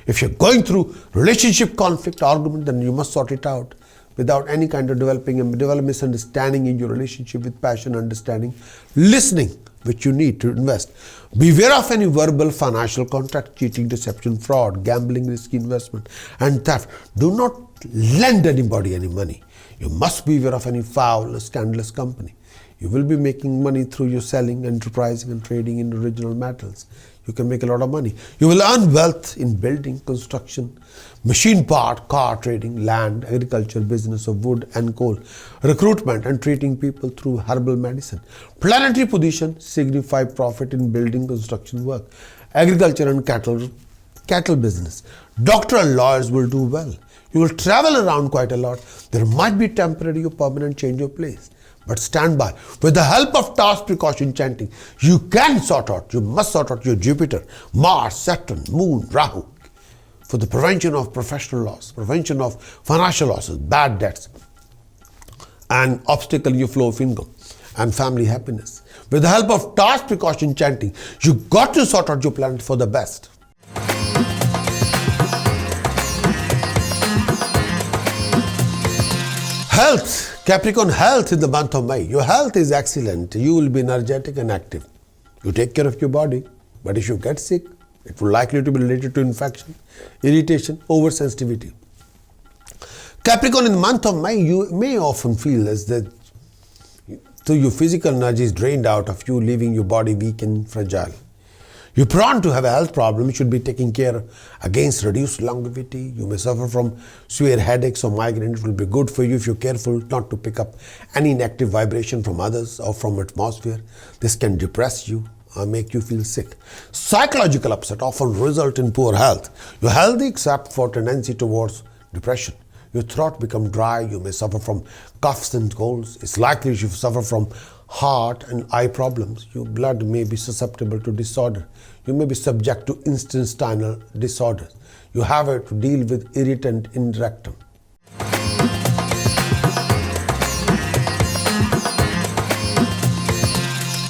If you're going through relationship conflict, argument, then you must sort it out without any kind of develop misunderstanding in your relationship with passion, understanding, listening, which you need to invest. Beware of any verbal financial contract, cheating, deception, fraud, gambling, risky investment, and theft. Do not lend anybody any money. You must beware of any foul or scandalous company. You will be making money through your selling, enterprising, and trading in original metals. You can make a lot of money. You will earn wealth in building, construction, machine part, car trading, land, agriculture, business of wood and coal, recruitment, and treating people through herbal medicine. Planetary position signify profit in building, construction work, agriculture, and cattle business. Doctor and lawyers will do well. You will travel around quite a lot. There might be temporary or permanent change of place. But stand by. With the help of task, precaution, chanting, you must sort out your Jupiter, Mars, Saturn, Moon, Rahu, for the prevention of professional loss, prevention of financial losses, bad debts, and obstacle your flow of income and family happiness. With the help of task, precaution, chanting, you got to sort out your planet for the best. Health. Capricorn, health in the month of May. Your health is excellent. You will be energetic and active. You take care of your body. But if you get sick, it will likely to be related to infection, irritation, oversensitivity. Capricorn, in the month of May, you may often feel as that your physical energy is drained out of you, leaving your body weak and fragile. You're prone to have a health problem. You should be taking care against reduced longevity. You may suffer from severe headaches or migraine. It will be good for you if you're careful not to pick up any negative vibration from others or from atmosphere. This can depress you or make you feel sick. Psychological upset often result in poor health. You're healthy except for tendency towards depression. Your throat becomes dry. You may suffer from coughs and colds. It's likely you suffer from heart and eye problems. Your blood may be susceptible to disorder. You may be subject to intestinal disorders. You have to deal with irritant in rectum.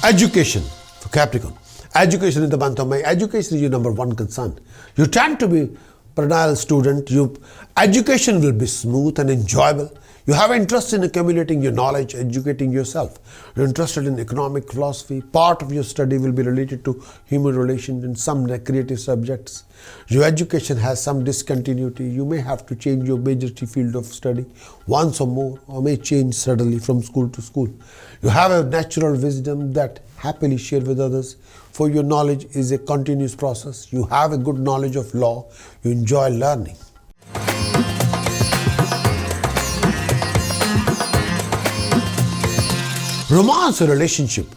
Education for Capricorn. Education in the month of May. Education is your number one concern. You tend to be perennial student. Your education will be smooth and enjoyable. You have interest in accumulating your knowledge, educating yourself. You're interested in economic philosophy. Part of your study will be related to human relations and some creative subjects. Your education has some discontinuity. You may have to change your major field of study once or more, or may change suddenly from school to school. You have a natural wisdom that happily share with others. For your knowledge is a continuous process. You have a good knowledge of law. You enjoy learning. Romance or relationship.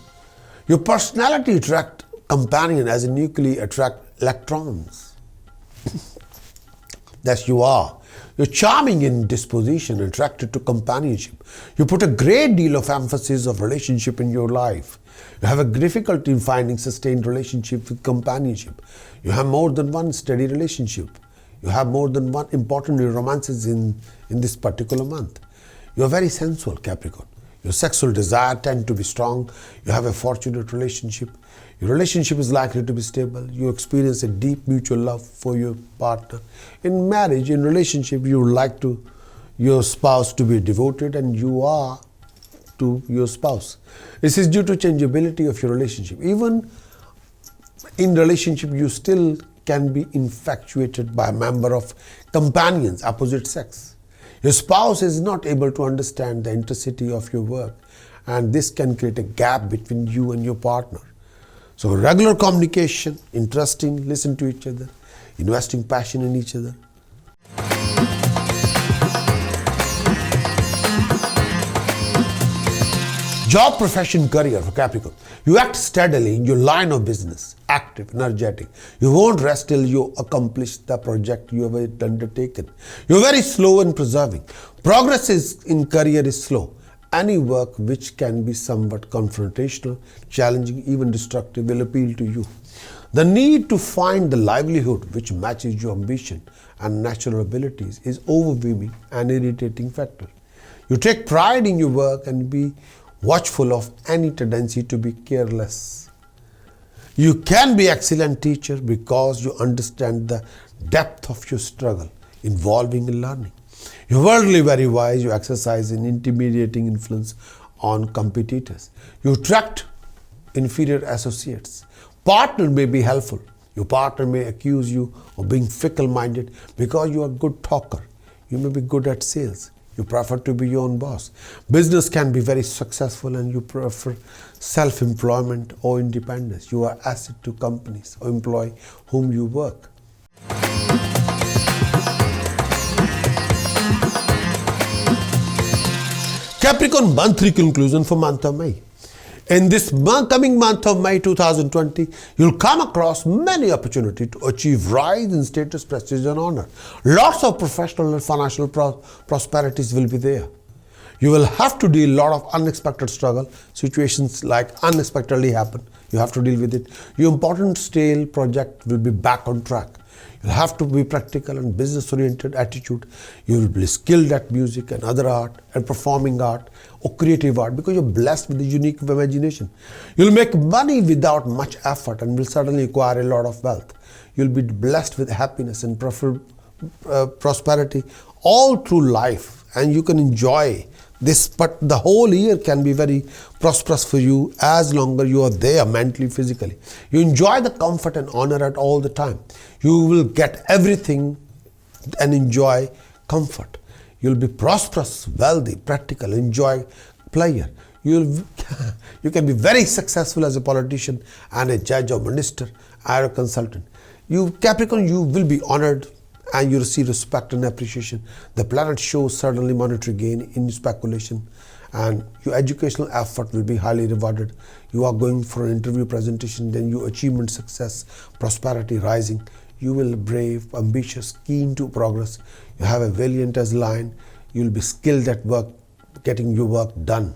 Your personality attract companion as a nuclei attract electrons. Thus you are. You're charming in disposition, attracted to companionship. You put a great deal of emphasis of relationship in your life. You have a difficulty in finding sustained relationship with companionship. You have more than one steady relationship. You have more than one important romances in this particular month. You are very sensual, Capricorn. Your sexual desire tend to be strong. You have a fortunate relationship. Your relationship is likely to be stable. You experience a deep mutual love for your partner. In marriage, in relationship, you would like your spouse to be devoted, and you are to your spouse. This is due to changeability of your relationship. Even in relationship, you still can be infatuated by a member of companions, opposite sex. Your spouse is not able to understand the intricity of your work, and this can create a gap between you and your partner. So regular communication, interesting, listen to each other, investing passion in each other. Job, profession, career for Capricorn. You act steadily in your line of business, active, energetic. You won't rest till you accomplish the project you have undertaken. You're very slow in preserving. Progress in career is slow. Any work which can be somewhat confrontational, challenging, even destructive will appeal to you. The need to find the livelihood which matches your ambition and natural abilities is overwhelming and irritating factor. You take pride in your work and be watchful of any tendency to be careless. You can be excellent teacher because you understand the depth of your struggle involving in learning. You're worldly very wise. You exercise an intimidating influence on competitors. You attract inferior associates. Partner may be helpful. Your partner may accuse you of being fickle-minded because you are a good talker. You may be good at sales. You prefer to be your own boss. Business can be very successful and you prefer self-employment or independence. You are asset to companies or employee whom you work. Capricorn monthly conclusion for month of May. In this coming month of May 2020, you'll come across many opportunities to achieve rise in status, prestige and honor. Lots of professional and financial prosperities will be there. You will have to deal a lot of unexpected struggle. Situations like unexpectedly happen. You have to deal with it. Your important scale project will be back on track. You'll have to be practical and business-oriented attitude. You will be skilled at music and other art and performing art or creative art because you're blessed with a unique imagination. You'll make money without much effort and will certainly acquire a lot of wealth. You'll be blessed with happiness and prosperity all through life, and you can enjoy this, but the whole year can be very prosperous for you as long as you are there mentally, physically. You enjoy the comfort and honor at all the time. You will get everything and enjoy comfort. You'll be prosperous, wealthy, practical, enjoy pleasure. You can be very successful as a politician and a judge or minister or a consultant. You Capricorn, you will be honored and you receive respect and appreciation. The planet shows certainly monetary gain in speculation, and your educational effort will be highly rewarded. You are going for an interview presentation, then your achievement, success, prosperity rising. You will be brave, ambitious, keen to progress. You have a valiant as lion. You will be skilled at work, getting your work done.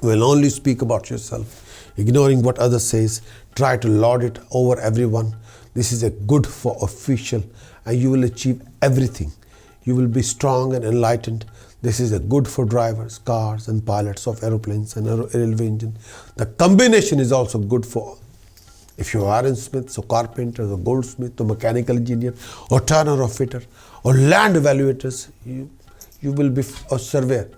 You will only speak about yourself, ignoring what others says. Try to lord it over everyone. This is a good for official, and you will achieve everything. You will be strong and enlightened. This is a good for drivers, cars and pilots of aeroplanes and railway engine. The combination is also good for if you are ironsmiths or carpenters or goldsmith or mechanical engineer or turner or fitter or land evaluators. You will be a surveyor.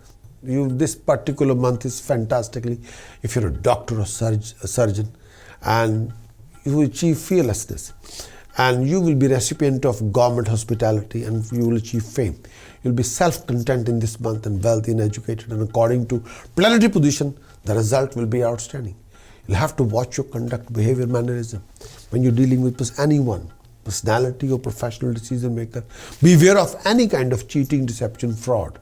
This particular month is fantastically if you're a doctor or surgeon, and you will achieve fearlessness, and you will be recipient of government hospitality, and you will achieve fame. You'll be self-content in this month and wealthy and educated, and according to planetary position, the result will be outstanding. You'll have to watch your conduct, behavior, mannerism when you're dealing with anyone, personality or professional decision maker. Beware of any kind of cheating, deception, fraud.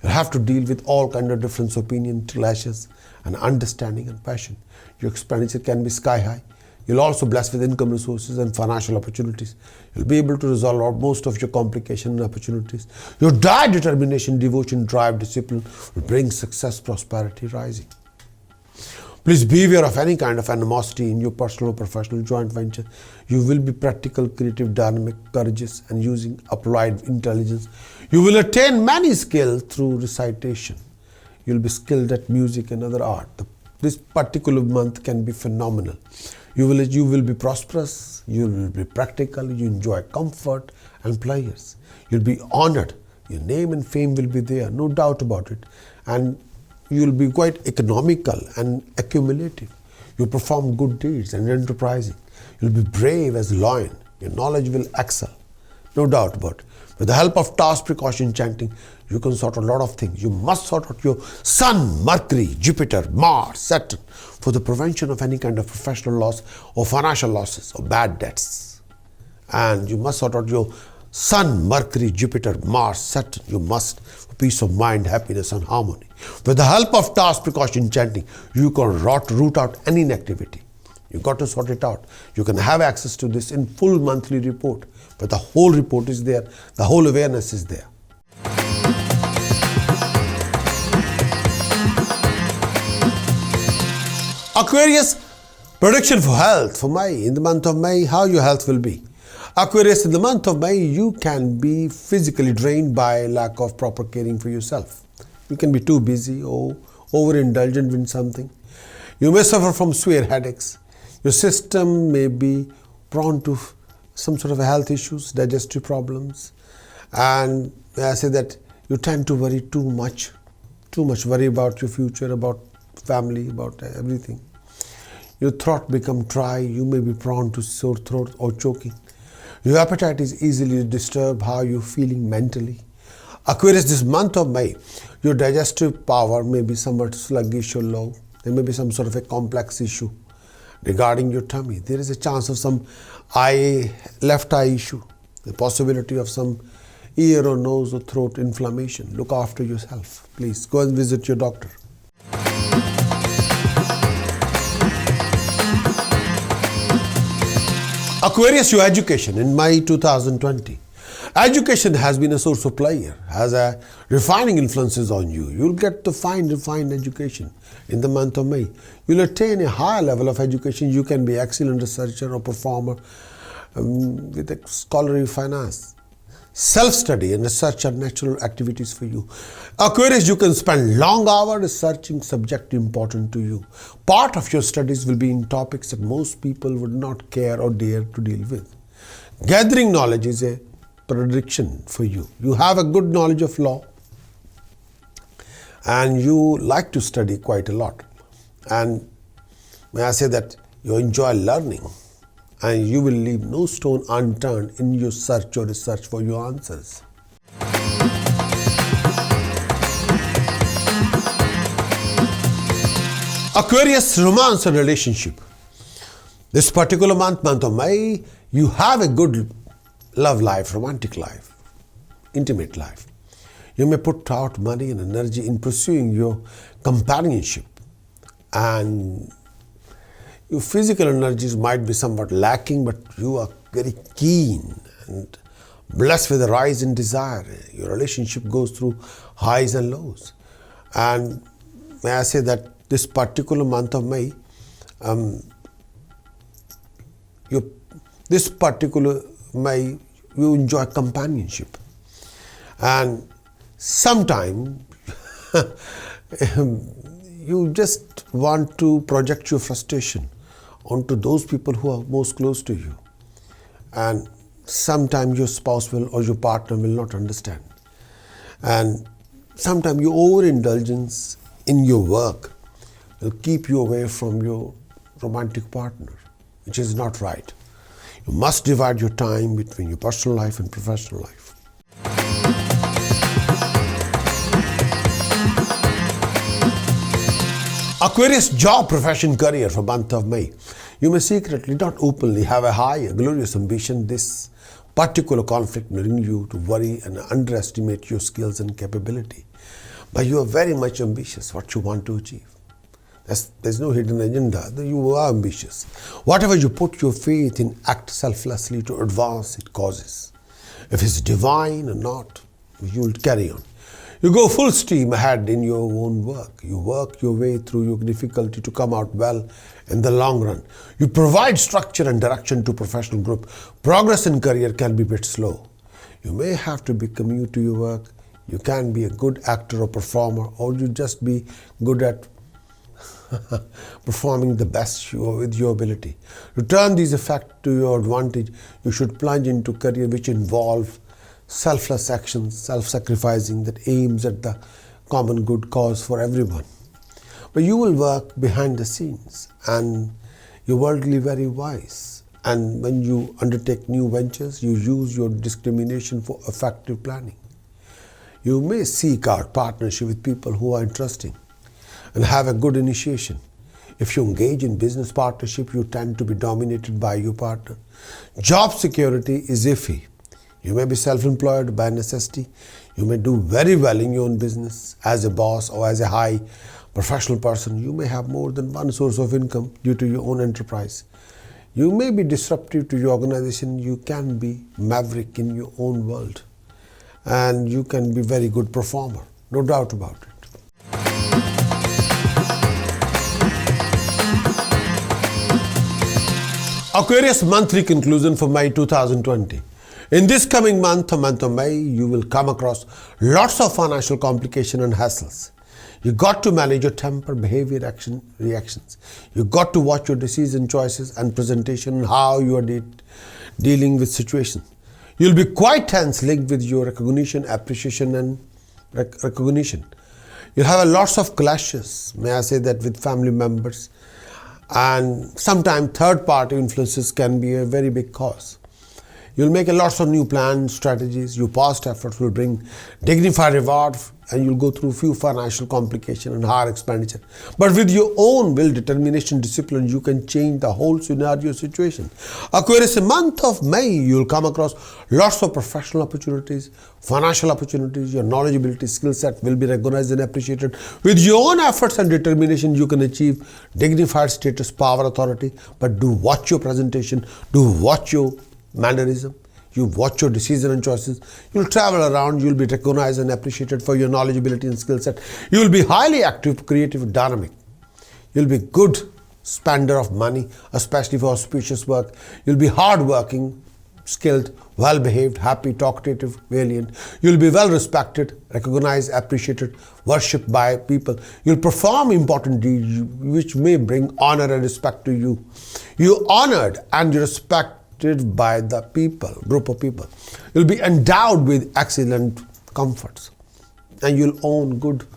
You'll have to deal with all kind of different opinions, clashes, and understanding and passion. Your expenditure can be sky high. You'll also be blessed with income resources and financial opportunities. You'll be able to resolve most of your complications and opportunities. Your dire determination, devotion, drive, discipline will bring success, prosperity, rising. Please beware of any kind of animosity in your personal or professional joint venture. You will be practical, creative, dynamic, courageous, and using applied intelligence. You will attain many skills through recitation. You'll be skilled at music and other art. This particular month can be phenomenal. You will be prosperous, you will be practical, you enjoy comfort and pleasures. You'll be honored. Your name and fame will be there, no doubt about it. And you'll be quite economical and accumulative. You'll perform good deeds and enterprising. You'll be brave as a lion. Your knowledge will excel, no doubt about it. With the help of task, precaution, chanting, you can sort out a lot of things. You must sort out your Sun, Mercury, Jupiter, Mars, Saturn for the prevention of any kind of professional loss or financial losses or bad debts. And you must sort out your Sun, Mercury, Jupiter, Mars, Saturn. You must for peace of mind, happiness and harmony. With the help of task, precaution, chanting, you can root out any negativity. You got to sort it out. You can have access to this in full monthly report, but the whole report is there. The whole awareness is there. Aquarius, prediction for health for May. In the month of May, how your health will be. Aquarius, in the month of May, you can be physically drained by lack of proper caring for yourself. You can be too busy or overindulgent in something. You may suffer from severe headaches. Your system may be prone to some sort of health issues, digestive problems. And I say that you tend to worry too much worry about your future, about family, about everything. Your throat become dry. You may be prone to sore throat or choking. Your appetite is easily disturbed. How you feeling mentally? Aquarius, this month of May, your digestive power may be somewhat sluggish or low. There may be some sort of a complex issue regarding your tummy. There is a chance of some left eye issue, the possibility of some ear or nose or throat inflammation. Look after yourself. Please go and visit your doctor. Aquarius, your education in May 2020. Education has been a source of pleasure, has a refining influences on you. You'll get to find refined education in the month of May. You'll attain a higher level of education. You can be excellent researcher or performer with a scholarly finance. Self-study and research are natural activities for you. Aquarius, you can spend long hours researching subject important to you. Part of your studies will be in topics that most people would not care or dare to deal with. Gathering knowledge is a prediction for you. You have a good knowledge of law and you like to study quite a lot. And may I say that you enjoy learning and you will leave no stone unturned in your search or research for your answers. Aquarius, romance and relationship. This particular month of May, you have a good love life, romantic life, intimate life. You may put out money and energy in pursuing your companionship, and your physical energies might be somewhat lacking, but you are very keen and blessed with a rise in desire. Your relationship goes through highs and lows. And may I say that this particular month of May, you enjoy companionship. And sometimes you just want to project your frustration onto those people who are most close to you. And sometimes your spouse will or your partner will not understand. And sometimes your overindulgence in your work will keep you away from your romantic partner, which is not right. You must divide your time between your personal life and professional life. Aquarius job, profession, career for month of May. You may secretly, not openly, have a high, a glorious ambition. This particular conflict may bring you to worry and underestimate your skills and capability. But you are very much ambitious, what you want to achieve. There's no hidden agenda. You are ambitious. Whatever you put your faith in, act selflessly to advance its causes. If it's divine or not, you'll carry on. You go full steam ahead in your own work. You work your way through your difficulty to come out well in the long run. You provide structure and direction to professional group. Progress in career can be a bit slow. You may have to be commute to your work. You can be a good actor or performer, or you just be good at performing the best with your ability. To turn these effects to your advantage, you should plunge into career which involve selfless actions, self-sacrificing that aims at the common good cause for everyone. But you will work behind the scenes and you're worldly very wise. And when you undertake new ventures, you use your discrimination for effective planning. You may seek out partnership with people who are interesting and have a good initiation. If you engage in business partnership, you tend to be dominated by your partner. Job security is iffy. You may be self-employed by necessity. You may do very well in your own business as a boss or as a high professional person. You may have more than one source of income due to your own enterprise. You may be disruptive to your organization. You can be maverick in your own world. And you can be very good performer, no doubt about it. Aquarius monthly conclusion for May 2020. In this coming month, the month of May, you will come across lots of financial complication and hassles. You got to manage your temper, behavior, reactions. You got to watch your decision, choices and presentation and how you are dealing with situations. You'll be quite tense linked with your recognition, appreciation and recognition. You'll have a lots of clashes, may I say that, with family members, and sometimes third-party influences can be a very big cause. You'll make a lots of new plans, strategies. Your past efforts will bring dignified reward, and you'll go through few financial complications and higher expenditure. But with your own will, determination, discipline, you can change the whole scenario situation. Aquarius, in the month of May, you'll come across lots of professional opportunities, financial opportunities. Your knowledge, ability, skill set will be recognized and appreciated. With your own efforts and determination, you can achieve dignified status, power, authority. But do watch your presentation, do watch your mannerism, you watch your decisions and choices. You'll travel around, you'll be recognized and appreciated for your knowledge, ability and skill set. You'll be highly active, creative, dynamic. You'll be good spender of money, especially for auspicious work. You'll be hardworking, skilled, well-behaved, happy, talkative, valiant. You'll be well-respected, recognized, appreciated, worshipped by people. You'll perform important deeds which may bring honor and respect to you. You're honored and respected by the people, group of people. You'll be endowed with excellent comforts and you'll own good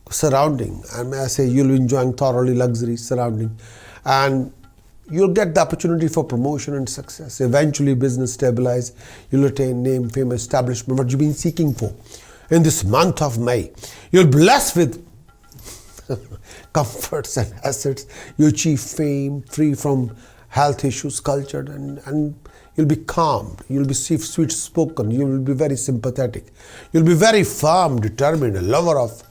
surrounding, and may I say you'll be enjoying thoroughly luxury surrounding, and you'll get the opportunity for promotion and success. Eventually business stabilize, you'll attain name, fame, establishment, what you've been seeking for. In this month of May, you're blessed with comforts and assets. You achieve fame, free from health issues, cultured, and you'll be calm, you'll be sweet spoken, you will be very sympathetic, you'll be very firm, determined, a lover of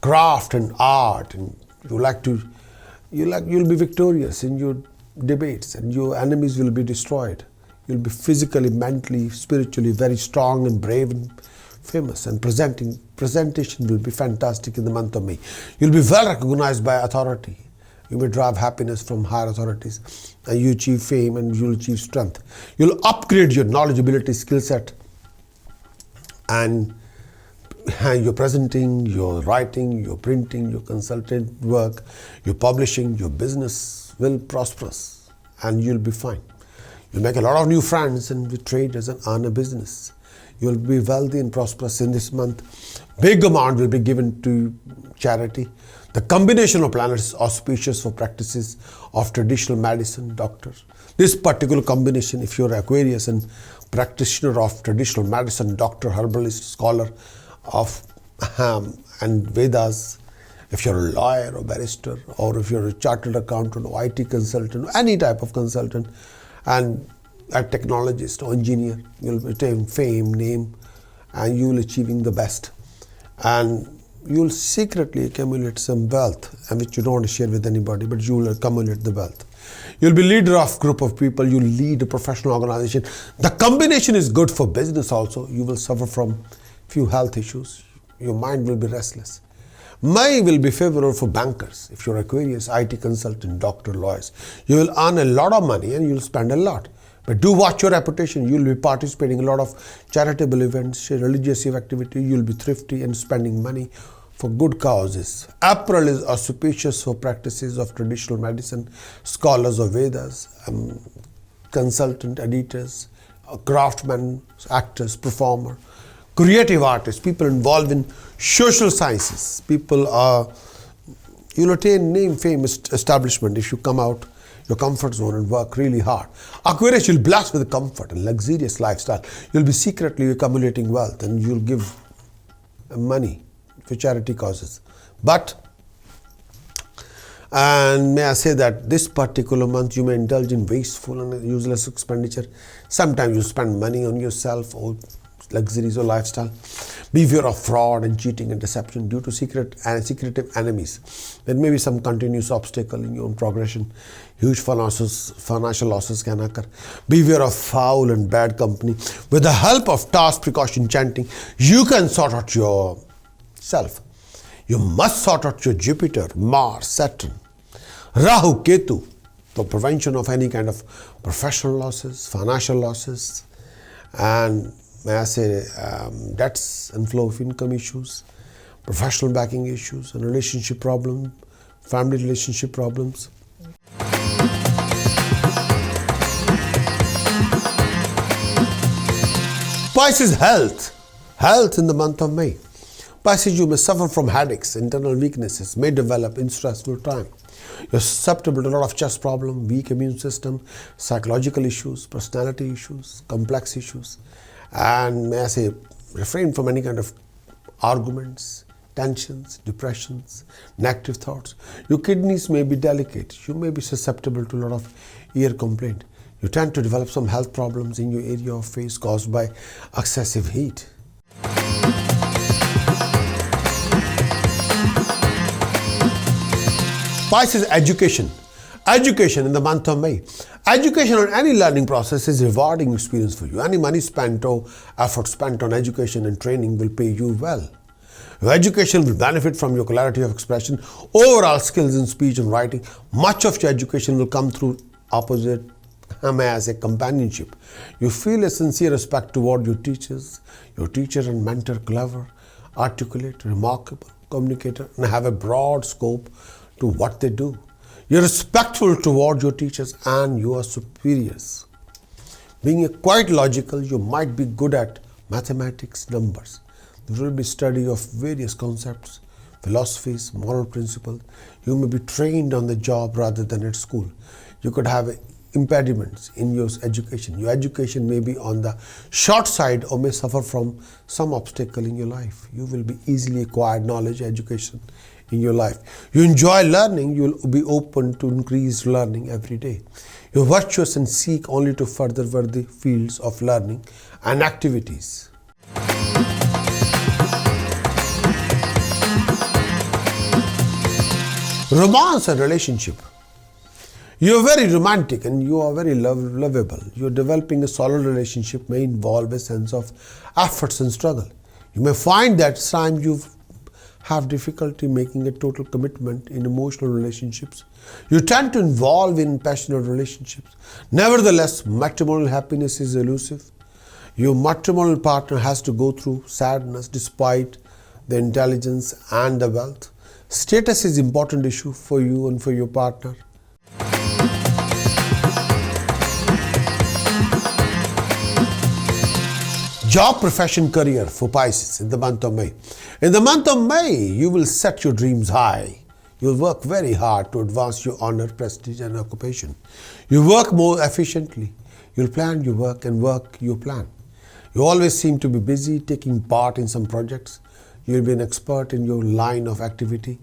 craft and art, and you'll be victorious in your debates, and your enemies will be destroyed. You'll be physically, mentally, spiritually very strong and brave and famous, and presentation will be fantastic in the month of May. You'll be well recognized by authority. You may derive happiness from higher authorities, and you achieve fame and you'll achieve strength. You'll upgrade your knowledge, ability, skill set, and your presenting, your writing, your printing, your consultant work, your publishing, your business will prosper and you'll be fine. You'll make a lot of new friends and with traders and earn a business. You'll be wealthy and prosperous in this month. Big amount will be given to charity. The combination of planets is auspicious for practices of traditional medicine, doctors. This particular combination, if you're Aquarius and practitioner of traditional medicine, doctor, herbalist, scholar of and Vedas, If you're a lawyer or barrister, or if you're a chartered accountant or IT consultant, or any type of consultant, and a technologist or engineer, you'll attain fame, name, and you'll achieving the best. And you'll secretly accumulate some wealth, and which you don't want to share with anybody, but you will accumulate the wealth. You'll be leader of group of people, you'll lead a professional organization. The combination is good for business also. You will suffer from few health issues. Your mind will be restless. May will be favorable for bankers. If you're Aquarius, IT consultant, doctor, lawyers, you will earn a lot of money and you'll spend a lot. But do watch your reputation. You'll be participating in a lot of charitable events, religious activity. You'll be thrifty and spending money for good causes. April is auspicious for practices of traditional medicine, scholars of Vedas, consultant, editors, craftsmen, actors, performer, creative artists, people involved in social sciences. People are, you'll attain name, fame, establishment if you come out your comfort zone and work really hard. Aquarius, you'll blast with comfort and luxurious lifestyle. You'll be secretly accumulating wealth and you'll give money for charity causes. And may I say that this particular month you may indulge in wasteful and useless expenditure. Sometimes you spend money on yourself or luxuries or lifestyle. Beware of fraud and cheating and deception due to secretive enemies. There may be some continuous obstacle in your own progression. Huge financial losses can occur. Beware of foul and bad company. With the help of task, precaution, chanting, you can sort out yourself. You must sort out your Jupiter, Mars, Saturn, Rahu, Ketu, for prevention of any kind of professional losses, financial losses, and may I say debts and flow of income issues, professional backing issues, and relationship problems, family relationship problems. Pisces health in the month of May. Pisces, you may suffer from headaches, internal weaknesses, may develop in stressful time. You're susceptible to a lot of chest problem, weak immune system, psychological issues, personality issues, complex issues. And may I say, refrain from any kind of arguments, tensions, depressions, negative thoughts. Your kidneys may be delicate. You may be susceptible to a lot of ear complaint. You tend to develop some health problems in your area of face caused by excessive heat. Pisces, education in the month of May. Education on any learning process is a rewarding experience for you. Any money spent or effort spent on education and training will pay you well. Your education will benefit from your clarity of expression, overall skills in speech and writing. Much of your education will come through opposite, as a companionship. You feel a sincere respect toward your teachers. Your teacher and mentor clever, articulate, remarkable, communicator, and have a broad scope to what they do. You're respectful toward your teachers and your superiors. Being quite logical, you might be good at mathematics, numbers. There will be study of various concepts, philosophies, moral principles. You may be trained on the job rather than at school. You could have impediments in your education. Your education may be on the short side or may suffer from some obstacle in your life. You will be easily acquired knowledge, education in your life. You enjoy learning, you will be open to increased learning every day. You're virtuous and seek only to further worthy fields of learning and activities. Romance and relationship. You are very romantic and you are very lovable. You are developing a solid relationship may involve a sense of efforts and struggle. You may find that sometimes you have difficulty making a total commitment in emotional relationships. You tend to involve in passionate relationships. Nevertheless, matrimonial happiness is elusive. Your matrimonial partner has to go through sadness despite the intelligence and the wealth. Status is an important issue for you and for your partner. Job, profession, career for Pisces in the month of May. In the month of May, you will set your dreams high. You will work very hard to advance your honor, prestige, and occupation. You work more efficiently. You'll plan your work and work your plan. You always seem to be busy taking part in some projects. You will be an expert in your line of activity.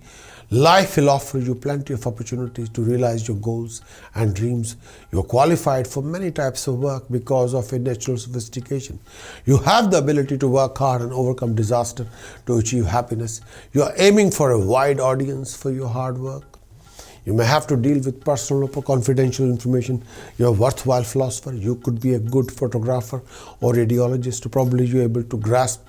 Life will offer you plenty of opportunities to realize your goals and dreams. You are qualified for many types of work because of your natural sophistication. You have the ability to work hard and overcome disaster to achieve happiness. You are aiming for a wide audience for your hard work. You may have to deal with personal or confidential information. You're a worthwhile philosopher. You could be a good photographer or radiologist. Probably you're able to grasp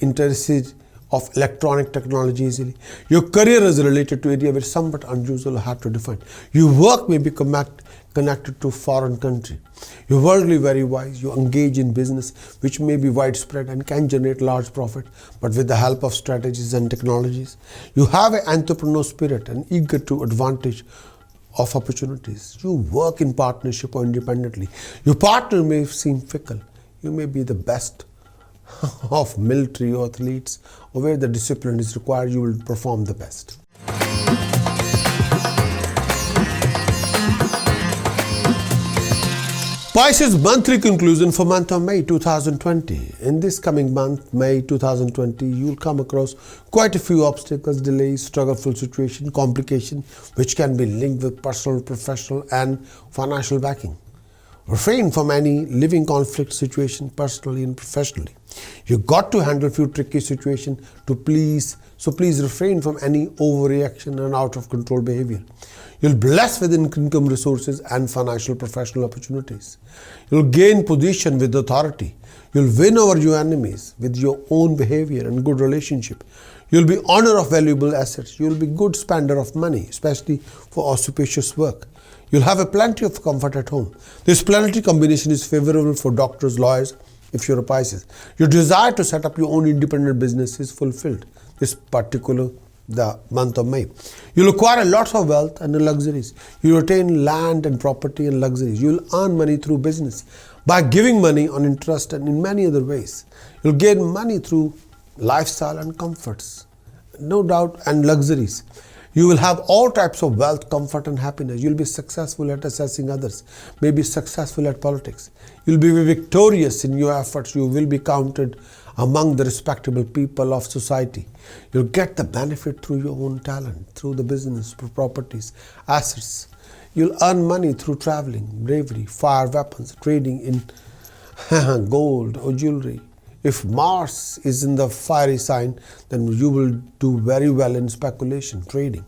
interests of electronic technology easily. Your career is related to area which is somewhat unusual or hard to define. Your work may be connected to foreign country. You're worldly very wise. You engage in business which may be widespread and can generate large profit, but with the help of strategies and technologies. You have an entrepreneur spirit and eager to advantage of opportunities. You work in partnership or independently. Your partner may seem fickle. You may be the best of military or athletes, or where the discipline is required, you will perform the best. Pisces monthly conclusion for month of May 2020. In this coming month, May 2020, you will come across quite a few obstacles, delays, struggleful situation, complication, which can be linked with personal, professional and financial backing. Refrain from any living conflict situation personally and professionally. You got to handle few tricky situations so please refrain from any overreaction and out of control behavior. You'll bless with income resources and financial professional opportunities. You'll gain position with authority. You'll win over your enemies with your own behavior and good relationship. You'll be honor of valuable assets. You'll be good spender of money, especially for auspicious work. You'll have a plenty of comfort at home. This planetary combination is favorable for doctors, lawyers, if you're a Pisces. Your desire to set up your own independent business is fulfilled the month of May. You'll acquire lots of wealth and luxuries. You'll retain land and property and luxuries. You'll earn money through business by giving money on interest and in many other ways. You'll gain money through lifestyle and comforts, no doubt, and luxuries. You will have all types of wealth, comfort and happiness. You'll be successful at assessing others, maybe successful at politics. You'll be victorious in your efforts. You will be counted among the respectable people of society. You'll get the benefit through your own talent, through the business, properties, assets. You'll earn money through traveling, bravery, fire weapons, trading in gold or jewelry. If Mars is in the fiery sign, then you will do very well in speculation, trading.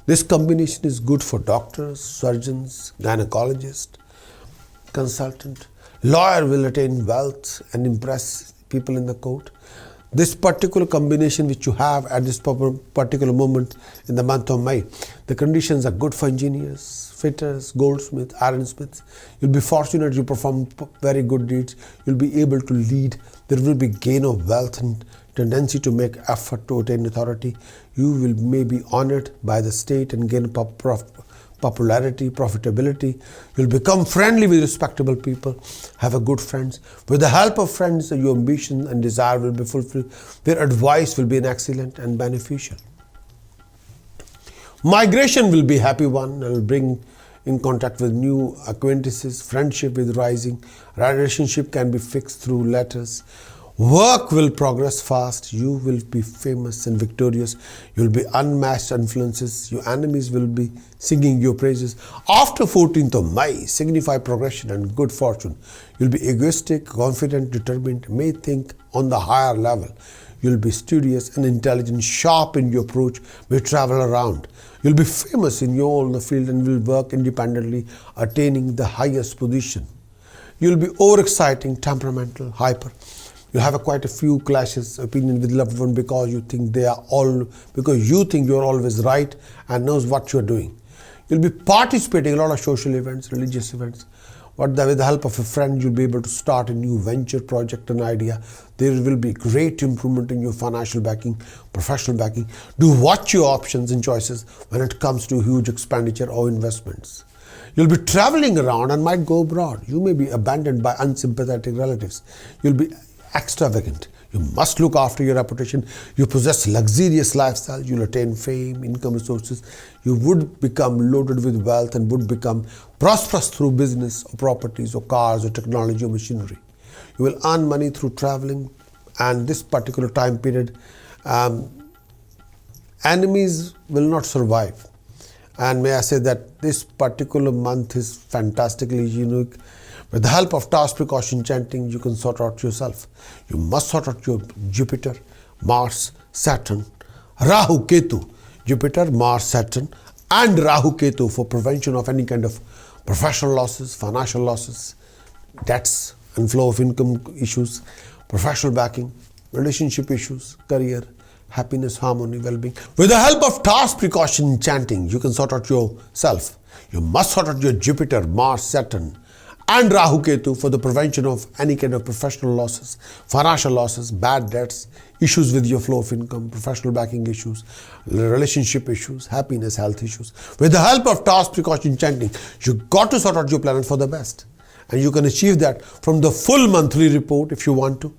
This combination is good for doctors, surgeons, gynecologists, consultant. Lawyer will attain wealth and impress people in the court. This particular combination which you have at this particular moment in the month of May, the conditions are good for engineers, fitters, goldsmiths, ironsmiths. You'll be fortunate you perform very good deeds. You'll be able to lead. There will be gain of wealth and tendency to make effort to attain authority. You will may be honored by the state and gain popularity, profitability. You'll become friendly with respectable people, have a good friends. With the help of friends, your ambition and desire will be fulfilled. Their advice will be an excellent and beneficial. Migration will be a happy one and will bring in contact with new acquaintances. Friendship is rising. Relationship can be fixed through letters. Work will progress fast. You will be famous and victorious. You will be unmatched influences. Your enemies will be singing your praises. After 14th of May, signify progression and good fortune. You'll be egoistic, confident, determined, may think on the higher level. You'll be studious and intelligent, sharp in your approach, may travel around. You'll be famous in your own field and will work independently, attaining the highest position. You'll be overexciting, temperamental, hyper. You have quite a few clashes opinion with loved one because you think you're always right and knows what you're doing. You'll be participating in a lot of social events, religious events. But with the help of a friend, you'll be able to start a new venture, project, and idea. There will be great improvement in your financial backing, professional backing. Do watch your options and choices when it comes to huge expenditure or investments. You'll be traveling around and might go abroad. You may be abandoned by unsympathetic relatives. You'll be extravagant. You must look after your reputation. You possess luxurious lifestyle. You'll attain fame, income resources. You would become loaded with wealth and would become prosperous through business or properties or cars or technology or machinery. You will earn money through traveling, and this particular time period Enemies will not survive. And may I say that this particular month is fantastically unique. With the help of task precaution chanting, you can sort out yourself. You must sort out your Jupiter, Mars, Saturn, Rahu, Ketu. Jupiter, Mars, Saturn, and Rahu, Ketu for prevention of any kind of professional losses, financial losses, debts and flow of income issues, professional backing, relationship issues, career, happiness, harmony, well-being. With the help of task precaution chanting, you can sort out yourself. You must sort out your Jupiter, Mars, Saturn, and Rahu, Ketu for the prevention of any kind of professional losses, financial losses, bad debts, issues with your flow of income, professional backing issues, relationship issues, happiness, health issues. With the help of task precaution chanting, you got to sort out your planet for the best. And you can achieve that from the full monthly report if you want to.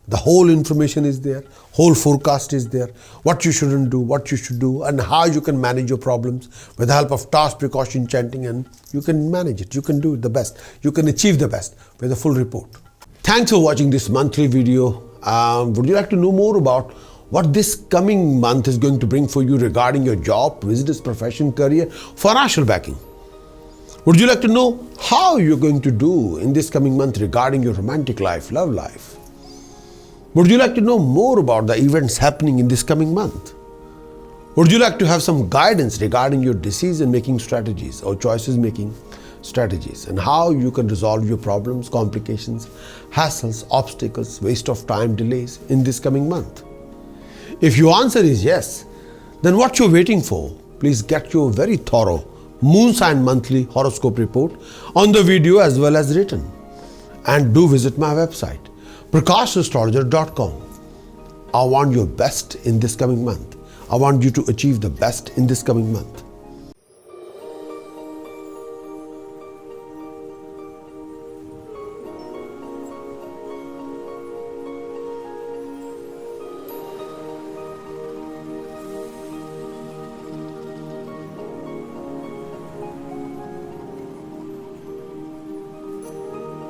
The whole information is there, whole forecast is there, what you shouldn't do, what you should do, and how you can manage your problems with the help of task precaution chanting, and you can manage it, you can do it the best, you can achieve the best with a full report. Thanks for watching this monthly video. Would you like to know more about what this coming month is going to bring for you regarding your job, business, profession, career, financial backing? Would you like to know how you're going to do in this coming month regarding your romantic life, love life? Would you like to know more about the events happening in this coming month? Would you like to have some guidance regarding your decision-making strategies or choices-making strategies and how you can resolve your problems, complications, hassles, obstacles, waste of time, delays in this coming month? If your answer is yes, then what you're waiting for? Please get your very thorough Moon Sign Monthly Horoscope report on the video as well as written. And do visit my website, PrakashAstrologer.com. I want your best in this coming month. I want you to achieve the best in this coming month.